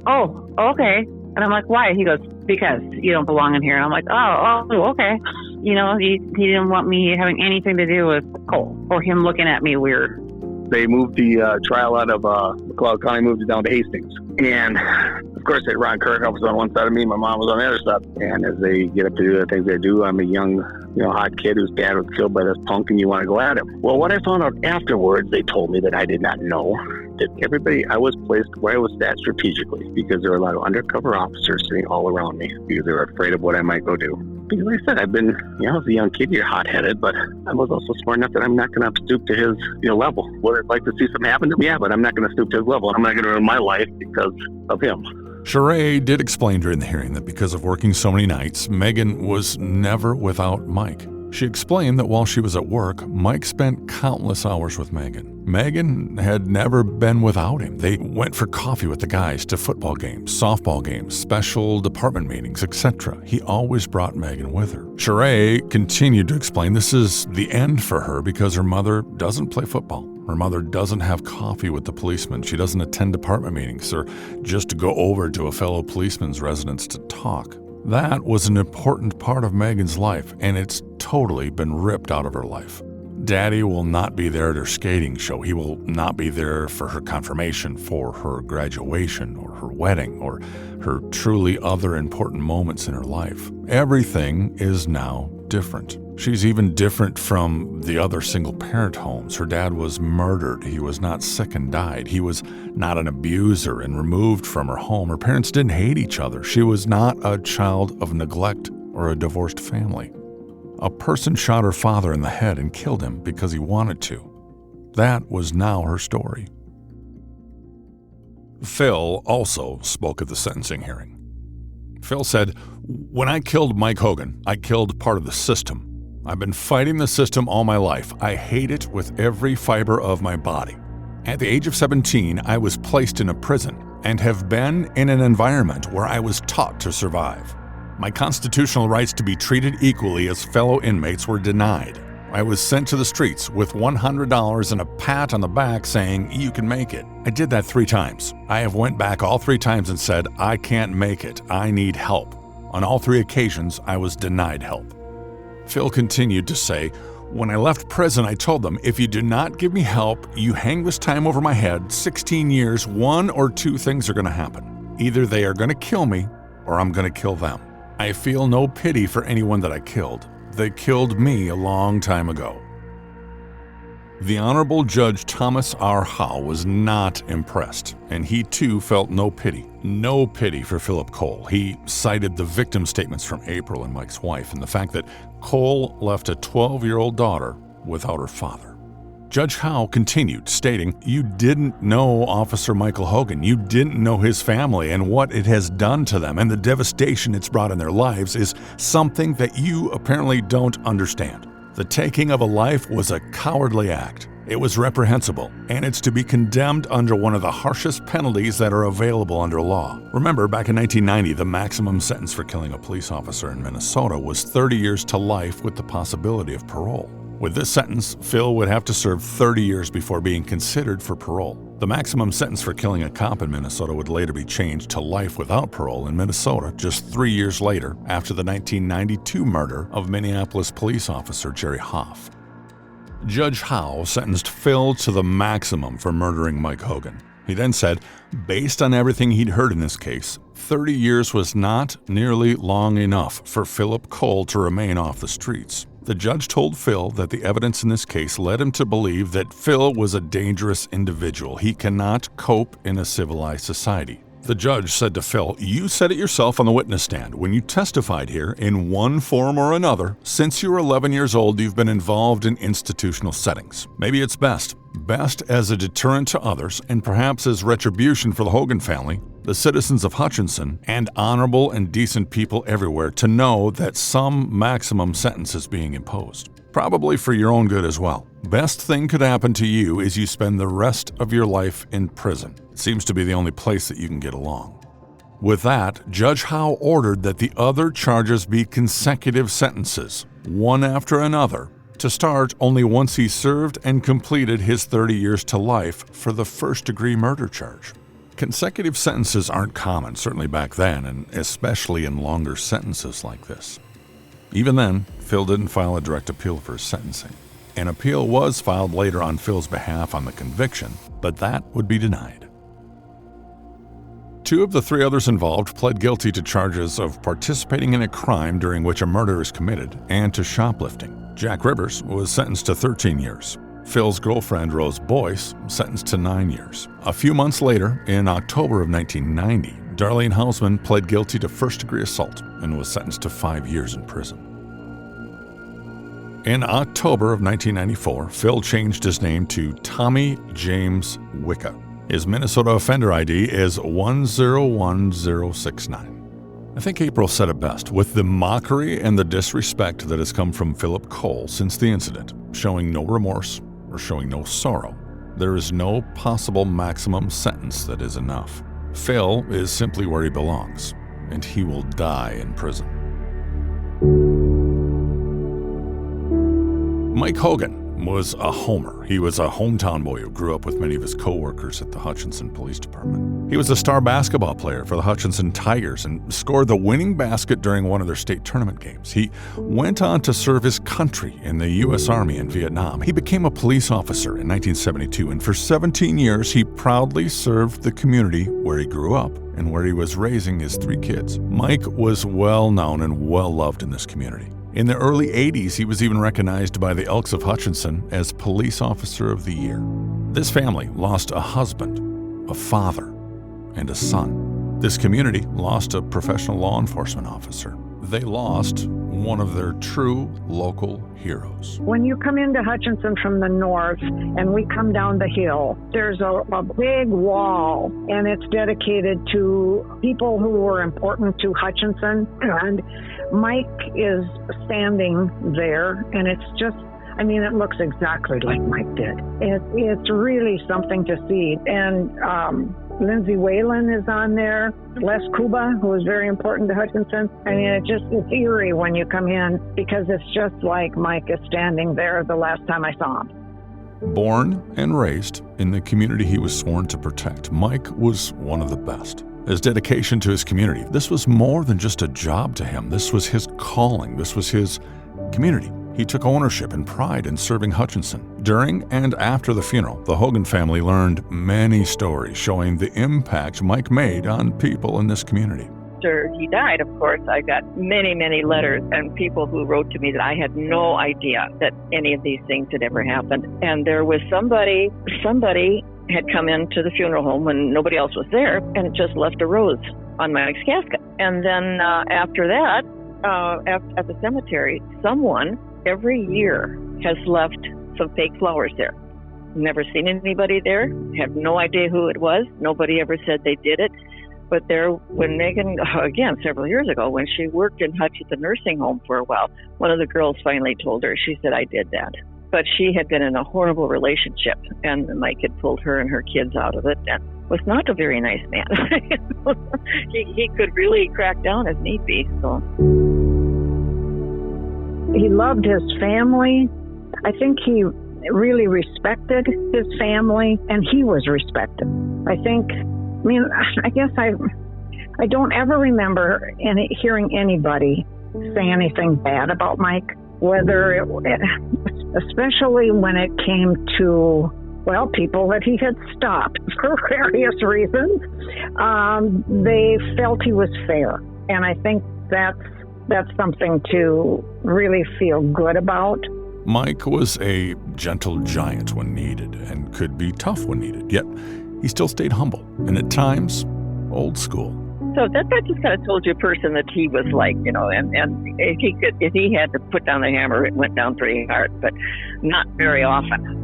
oh, okay. And I'm like, why? He goes, because you don't belong in here. And I'm like, oh, okay. You know, he didn't want me having anything to do with Cole or him looking at me weird. They moved the trial out of McLeod County, moved it down to Hastings. And, of course, Ron Kirkhoff was on one side of me, my mom was on the other side. And as they get up to do the things they do, I'm a young, hot kid whose dad was killed by this punk, and you want to go at him. Well, what I found out afterwards, they told me that I did not know, that I was placed where I was sat strategically because there were a lot of undercover officers sitting all around me because they were afraid of what I might go do. Because like I said, I've been, as a young kid, you're hot-headed, but I was also smart enough that I'm not going to stoop to his level. Would I like to see something happen to me? Yeah, but I'm not going to stoop to his level. I'm not going to ruin my life because of him. Sheree did explain during the hearing that because of working so many nights, Megan was never without Mike. She explained that while she was at work, Mike spent countless hours with Megan. Megan had never been without him. They went for coffee with the guys to football games, softball games, special department meetings, etc. He always brought Megan with her. Sheree continued to explain this is the end for her because her mother doesn't play football. Her mother doesn't have coffee with the policeman. She doesn't attend department meetings or just go over to a fellow policeman's residence to talk. That was an important part of Megan's life, and it's totally been ripped out of her life. Daddy will not be there at her skating show. He will not be there for her confirmation, for her graduation, or her wedding, or her truly other important moments in her life. Everything is now different. She's even different from the other single-parent homes. Her dad was murdered. He was not sick and died. He was not an abuser and removed from her home. Her parents didn't hate each other. She was not a child of neglect or a divorced family. A person shot her father in the head and killed him because he wanted to. That was now her story. Phil also spoke at the sentencing hearing. Phil said, "When I killed Mike Hogan, I killed part of the system. I've been fighting the system all my life. I hate it with every fiber of my body. At the age of 17, I was placed in a prison and have been in an environment where I was taught to survive. My constitutional rights to be treated equally as fellow inmates were denied. I was sent to the streets with $100 and a pat on the back saying, 'You can make it.' I did that 3 times. I have went back all 3 times and said, 'I can't make it. I need help.' On all 3 occasions, I was denied help." Phil continued to say, "When I left prison, I told them, if you do not give me help, you hang this time over my head, 16 years, 1 or 2 things are going to happen. Either they are going to kill me or I'm going to kill them. I feel no pity for anyone that I killed. They killed me a long time ago." The Honorable Judge Thomas R. Howe was not impressed, and he too felt no pity for Philip Cole. He cited the victim statements from April and Mike's wife and the fact that Cole left a 12-year-old daughter without her father. Judge Howe continued, stating, "You didn't know Officer Michael Hogan. You didn't know his family and what it has done to them, and the devastation it's brought in their lives is something that you apparently don't understand. The taking of a life was a cowardly act. It was reprehensible, and it's to be condemned under one of the harshest penalties that are available under law. Remember, back in 1990, the maximum sentence for killing a police officer in Minnesota was 30 years to life with the possibility of parole. With this sentence, Phil would have to serve 30 years before being considered for parole. The maximum sentence for killing a cop in Minnesota would later be changed to life without parole in Minnesota just 3 years later after the 1992 murder of Minneapolis police officer Jerry Hoff. Judge Howe sentenced Phil to the maximum for murdering Mike Hogan. He then said, based on everything he'd heard in this case, 30 years was not nearly long enough for Philip Cole to remain off the streets. The judge told Phil that the evidence in this case led him to believe that Phil was a dangerous individual. He cannot cope in a civilized society. The judge said to Phil, "You said it yourself on the witness stand when you testified here in one form or another. Since you were 11 years old, you've been involved in institutional settings. Maybe it's best as a deterrent to others and perhaps as retribution for the Hogan family, the citizens of Hutchinson, and honorable and decent people everywhere to know that some maximum sentence is being imposed. Probably for your own good as well. Best thing could happen to you is you spend the rest of your life in prison. It seems to be the only place that you can get along." With that, Judge Howe ordered that the other charges be consecutive sentences, one after another, to start only once he served and completed his 30 years to life for the first-degree murder charge. Consecutive sentences aren't common, certainly back then, and especially in longer sentences like this. Even then, Phil didn't file a direct appeal for his sentencing. An appeal was filed later on Phil's behalf on the conviction, but that would be denied. 2 of the 3 others involved pled guilty to charges of participating in a crime during which a murder is committed and to shoplifting. Jack Rivers was sentenced to 13 years. Phil's girlfriend, Rose Boyce, sentenced to 9 years. A few months later, in October of 1990, Darlene Hausman pled guilty to first-degree assault and was sentenced to 5 years in prison. In October of 1994, Phil changed his name to Tommy James Wicca. His Minnesota offender ID is 101069. I think April said it best, with the mockery and the disrespect that has come from Philip Cole since the incident, showing no remorse or showing no sorrow, there is no possible maximum sentence that is enough. Phil is simply where he belongs, and he will die in prison. Mike Hogan was a homer. He was a hometown boy who grew up with many of his co-workers at the Hutchinson Police Department. He was a star basketball player for the Hutchinson Tigers and scored the winning basket during one of their state tournament games. He went on to serve his country in the U.S. Army in Vietnam. He became a police officer in 1972, and for 17 years he proudly served the community where he grew up and where he was raising his 3 kids. Mike was well known and well loved in this community. In the early 80s, he was even recognized by the Elks of Hutchinson as Police Officer of the Year. This family lost a husband, a father, and a son. This community lost a professional law enforcement officer. They lost one of their true local heroes. When you come into Hutchinson from the north and we come down the hill, there's a big wall, and it's dedicated to people who were important to Hutchinson. And Mike is standing there, and it's just, I mean, it looks exactly like Mike did. It's really something to see. And Lindsay Whalen is on there, Les Kuba, who is very important to Hutchinson. I mean, it's eerie when you come in because it's just like Mike is standing there the last time I saw him. Born and raised in the community he was sworn to protect, Mike was one of the best. His dedication to his community, this was more than just a job to him. This was his calling. This was his community. He took ownership and pride in serving Hutchinson. During and after the funeral, the Hogan family learned many stories showing the impact Mike made on people in this community. After he died, of course, I got many, many letters and people who wrote to me that I had no idea that any of these things had ever happened. And there was somebody had come into the funeral home when nobody else was there and just left a rose on Mike's casket. And then after that, at the cemetery, someone every year has left some fake flowers there. Never seen anybody there, have no idea who it was. Nobody ever said they did it. But there, when Megan, again, several years ago, when she worked in Hutchinson Nursing Home for a while, one of the girls finally told her, she said, "I did that." But she had been in a horrible relationship, and Mike had pulled her and her kids out of it, and was not a very nice man. He could really crack down if need be. So he loved his family. I think he really respected his family, and he was respected. I guess I don't ever remember hearing anybody say anything bad about Mike, especially when it came to, well, people that he had stopped for various reasons. They felt he was fair, and I think that's something to really feel good about. Mike was a gentle giant when needed and could be tough when needed, yet he still stayed humble and at times old school. So that just kind of told you a person that he was like, you know, and if he had to put down the hammer, it went down pretty hard, but not very often.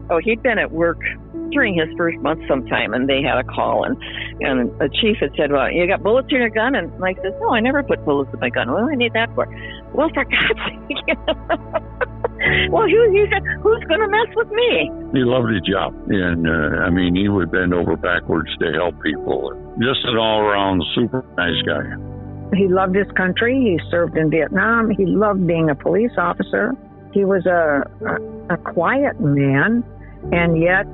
Oh, he'd been at work during his first month sometime, and they had a call, and the chief had said, well, you got bullets in your gun? And Mike says, no, I never put bullets in my gun. What do I need that for? Well, for God's sake. Well, he said, who's going to mess with me? He loved his job, and he would bend over backwards to help people. Just an all-around super nice guy. He loved his country. He served in Vietnam. He loved being a police officer. He was a quiet man, and yet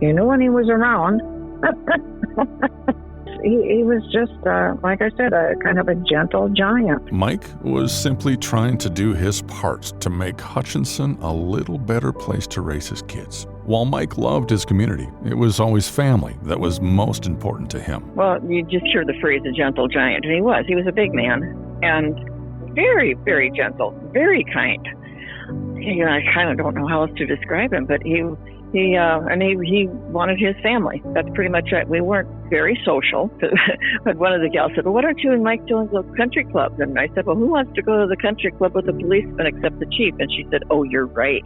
you knew when he was around. He was just, like I said, a kind of a gentle giant. Mike was simply trying to do his part to make Hutchinson a little better place to raise his kids. While Mike loved his community, it was always family that was most important to him. Well, you just hear the phrase a gentle giant, and he was. He was a big man and very, very gentle, very kind. I kind of don't know how else to describe him, but he wanted his family. That's pretty much it. We weren't very social, but one of the gals said, well, why don't you and Mike join the country club? And I said, well, who wants to go to the country club with a policeman except the chief? And she said, oh, you're right.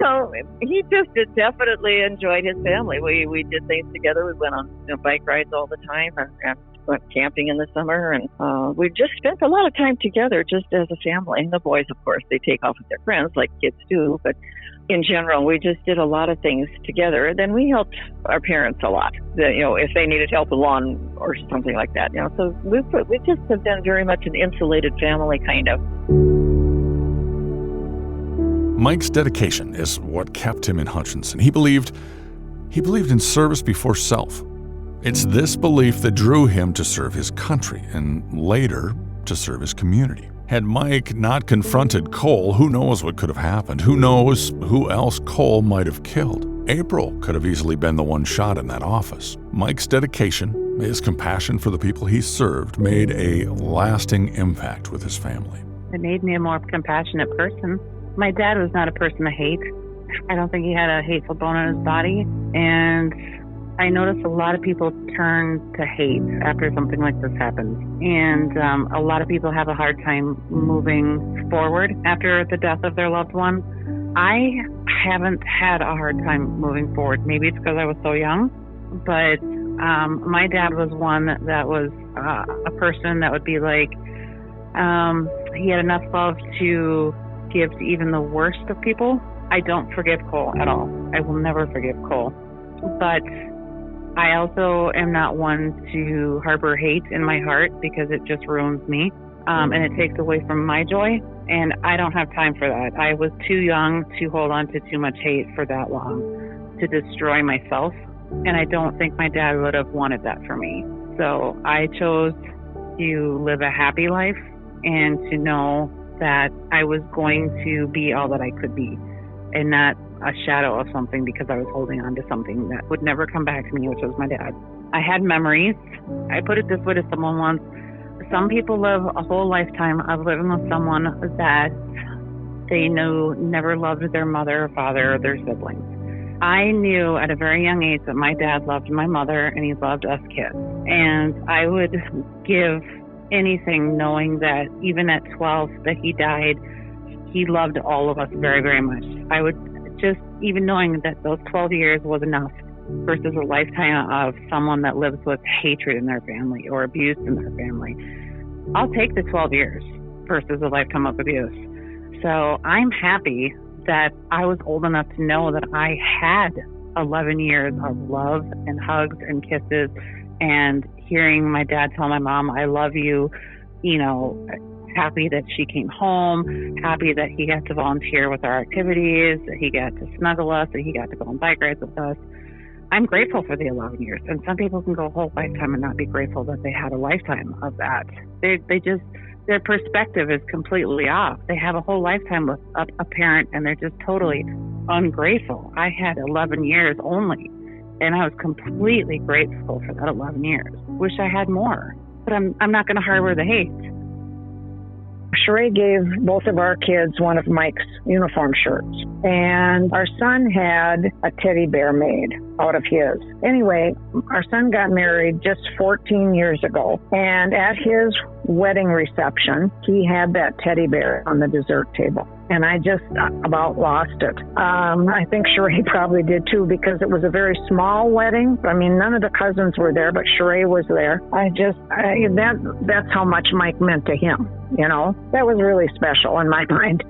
So he just definitely enjoyed his family. We did things together. We went on bike rides all the time and went camping in the summer, and we just spent a lot of time together just as a family. And the boys, of course, they take off with their friends like kids do, but in general, we just did a lot of things together. And then we helped our parents a lot, if they needed help with lawn or something like that. So we just have been very much an insulated family, kind of. Mike's dedication is what kept him in Hutchinson. He believed in service before self. It's this belief that drew him to serve his country and later to serve his community. Had Mike not confronted Cole, who knows what could have happened? Who knows who else Cole might have killed? April could have easily been the one shot in that office. Mike's dedication, his compassion for the people he served, made a lasting impact with his family. It made me a more compassionate person. My dad was not a person to hate. I don't think he had a hateful bone in his body, and I noticed a lot of people turn to hate after something like this happens. And a lot of people have a hard time moving forward after the death of their loved one. I haven't had a hard time moving forward. Maybe it's because I was so young, but my dad was one that was a person that would be like, he had enough love to give to even the worst of people. I don't forgive Cole at all. I will never forgive Cole. But I also am not one to harbor hate in my heart because it just ruins me, and it takes away from my joy, and I don't have time for that. I was too young to hold on to too much hate for that long, to destroy myself, and I don't think my dad would have wanted that for me. So I chose to live a happy life and to know that I was going to be all that I could be and not a shadow of something because I was holding on to something that would never come back to me, which was my dad. I had memories. I put it this way to someone once. Some people live a whole lifetime of living with someone that they knew never loved their mother or father or their siblings. I knew at a very young age that my dad loved my mother and he loved us kids. And I would give anything knowing that even at 12 that he died, he loved all of us very, very much. I would just, even knowing that those 12 years was enough versus a lifetime of someone that lives with hatred in their family or abuse in their family. I'll take the 12 years versus a lifetime of abuse. So I'm happy that I was old enough to know that I had 11 years of love and hugs and kisses, and hearing my dad tell my mom, I love you, happy that she came home, happy that he got to volunteer with our activities, that he got to snuggle us, that he got to go on bike rides with us. I'm grateful for the 11 years. And some people can go a whole lifetime and not be grateful that they had a lifetime of that. Their perspective is completely off. They have a whole lifetime with a parent and they're just totally ungrateful. I had 11 years only, and I was completely grateful for that 11 years. Wish I had more, but I'm not going to harbor the hate. Sheree gave both of our kids one of Mike's uniform shirts, and our son had a teddy bear made out of his. Anyway, our son got married just 14 years ago, and at his wedding reception, he had that teddy bear on the dessert table. And I just about lost it. I think Sheree probably did too, because it was a very small wedding. I mean, none of the cousins were there, but Sheree was there. That's how much Mike meant to him. That was really special in my mind.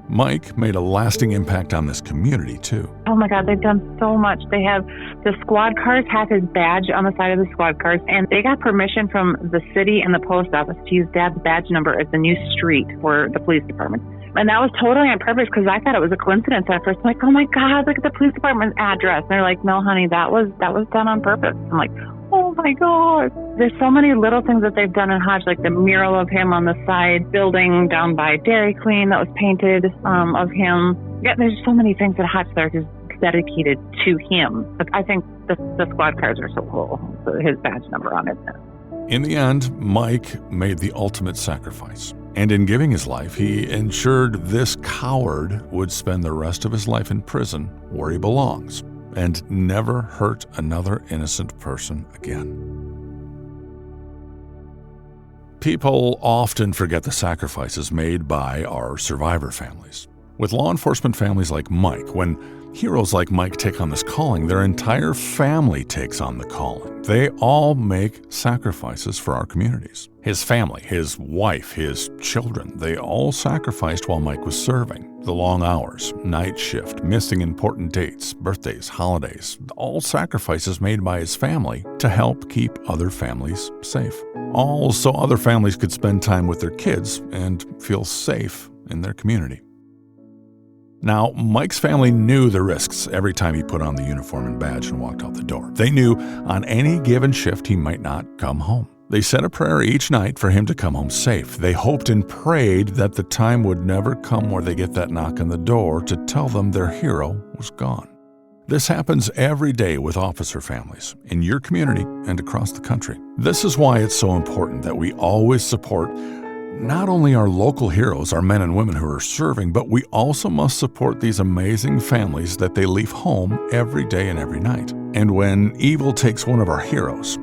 Mike made a lasting impact on this community, too. Oh my God, they've done so much. They have the squad cars have his badge on the side of the squad cars, and they got permission from the city and the post office to use Dad's badge number as the new street for the police department. And that was totally on purpose, because I thought it was a coincidence at first. I'm like, oh my God, look at the police department address. And they're like, no, honey, that was done on purpose. I'm like, oh my God. There's so many little things that they've done in Hodge, like the mural of him on the side building down by Dairy Queen that was painted of him. Yeah, there's so many things at Hodge that are just dedicated to him. But I think the squad cars are so cool. His badge number on it. In the end, Mike made the ultimate sacrifice. And in giving his life, he ensured this coward would spend the rest of his life in prison where he belongs and never hurt another innocent person again. People often forget the sacrifices made by our survivor families. With law enforcement families like Mike, when heroes like Mike take on this calling, their entire family takes on the calling. They all make sacrifices for our communities. His family, his wife, his children, they all sacrificed while Mike was serving. The long hours, night shift, missing important dates, birthdays, holidays, all sacrifices made by his family to help keep other families safe. All so other families could spend time with their kids and feel safe in their community. Now, Mike's family knew the risks every time he put on the uniform and badge and walked out the door. They knew on any given shift he might not come home. They said a prayer each night for him to come home safe. They hoped and prayed that the time would never come where they get that knock on the door to tell them their hero was gone. This happens every day with officer families in your community and across the country. This is why it's so important that we always support not only our local heroes, our men and women who are serving, but we also must support these amazing families that they leave home every day and every night. And when evil takes one of our heroes,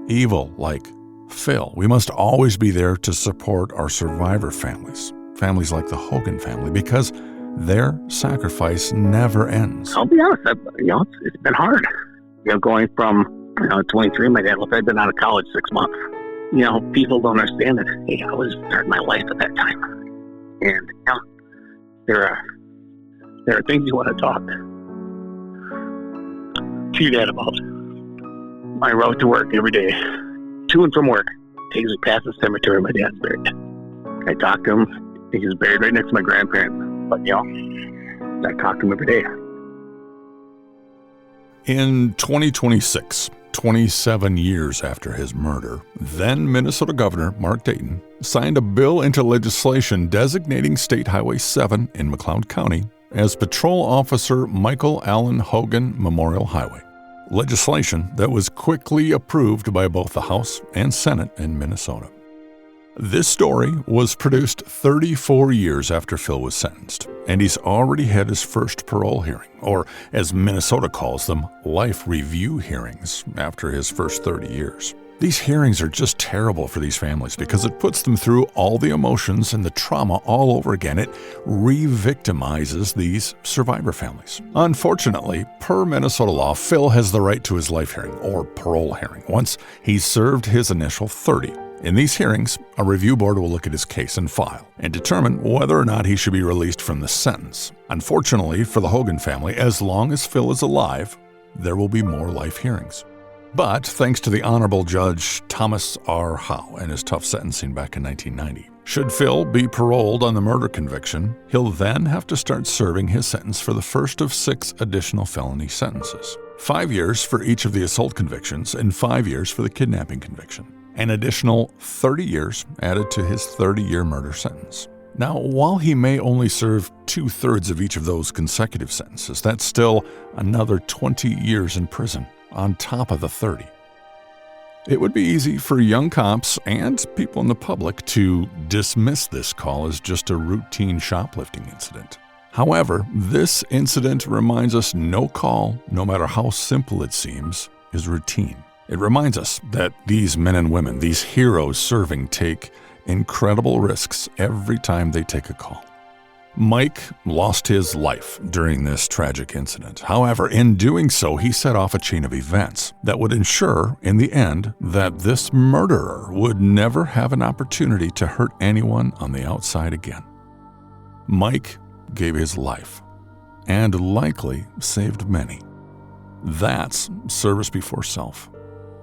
evil like Phil, we must always be there to support our survivor families, families like the Hogan family, because their sacrifice never ends. I'll be honest, it's been hard. Going from 23, my dad had been out of college 6 months. People don't understand that, hey, I was starting my life at that time. And there are things you want to talk to your dad about. I rode to work every day, to and from work, takes me past the cemetery my dad's buried. I talked to him. He was buried right next to my grandparents. But, I talked to him every day. In 2026, 27 years after his murder, then Minnesota Governor Mark Dayton signed a bill into legislation designating State Highway 7 in McLeod County as Patrol Officer Michael Allen Hogan Memorial Highway. Legislation that was quickly approved by both the House and Senate in Minnesota. This story was produced 34 years after Phil was sentenced, and he's already had his first parole hearing, or as Minnesota calls them, life review hearings, after his first 30 years. These hearings are just terrible for these families because it puts them through all the emotions and the trauma all over again. It re-victimizes these survivor families. Unfortunately, per Minnesota law, Phil has the right to his life hearing, or parole hearing, once he's served his initial 30. In these hearings, a review board will look at his case and file and determine whether or not he should be released from the sentence. Unfortunately for the Hogan family, as long as Phil is alive, there will be more life hearings. But thanks to the Honorable Judge Thomas R. Howe and his tough sentencing back in 1990, should Phil be paroled on the murder conviction, he'll then have to start serving his sentence for the first of 6 additional felony sentences. 5 years for each of the assault convictions and 5 years for the kidnapping conviction. An additional 30 years added to his 30-year murder sentence. Now, while he may only serve 2/3 of each of those consecutive sentences, that's still another 20 years in prison on top of the 30. It would be easy for young cops and people in the public to dismiss this call as just a routine shoplifting incident. However, this incident reminds us no call, no matter how simple it seems, is routine. It reminds us that these men and women, these heroes serving, take incredible risks every time they take a call. Mike lost his life during this tragic incident. However, in doing so, he set off a chain of events that would ensure, in the end, that this murderer would never have an opportunity to hurt anyone on the outside again. Mike gave his life, and likely saved many. That's service before self.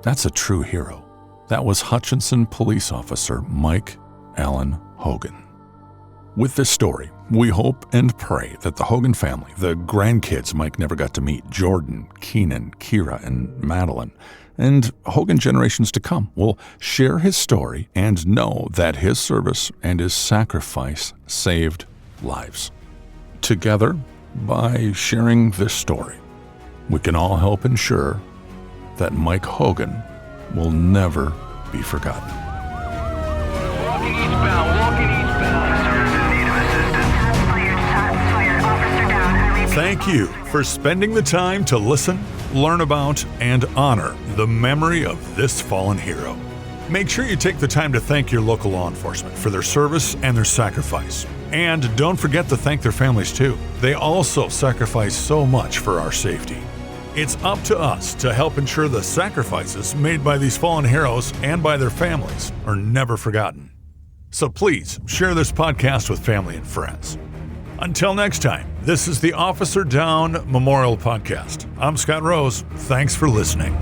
That's a true hero. That was Hutchinson police officer Mike Allen Hogan. With this story, we hope and pray that the Hogan family, the grandkids Mike never got to meet, Jordan, Keenan, Kira, and Madeline, and Hogan generations to come, will share his story and know that his service and his sacrifice saved lives. Together, by sharing this story, we can all help ensure that Mike Hogan will never be forgotten. Walking eastbound. Thank you for spending the time to listen, learn about, and honor the memory of this fallen hero. Make sure you take the time to thank your local law enforcement for their service and their sacrifice. And don't forget to thank their families too. They also sacrifice so much for our safety. It's up to us to help ensure the sacrifices made by these fallen heroes and by their families are never forgotten. So please share this podcast with family and friends. Until next time, this is the Officer Down Memorial Podcast. I'm Scott Rose. Thanks for listening.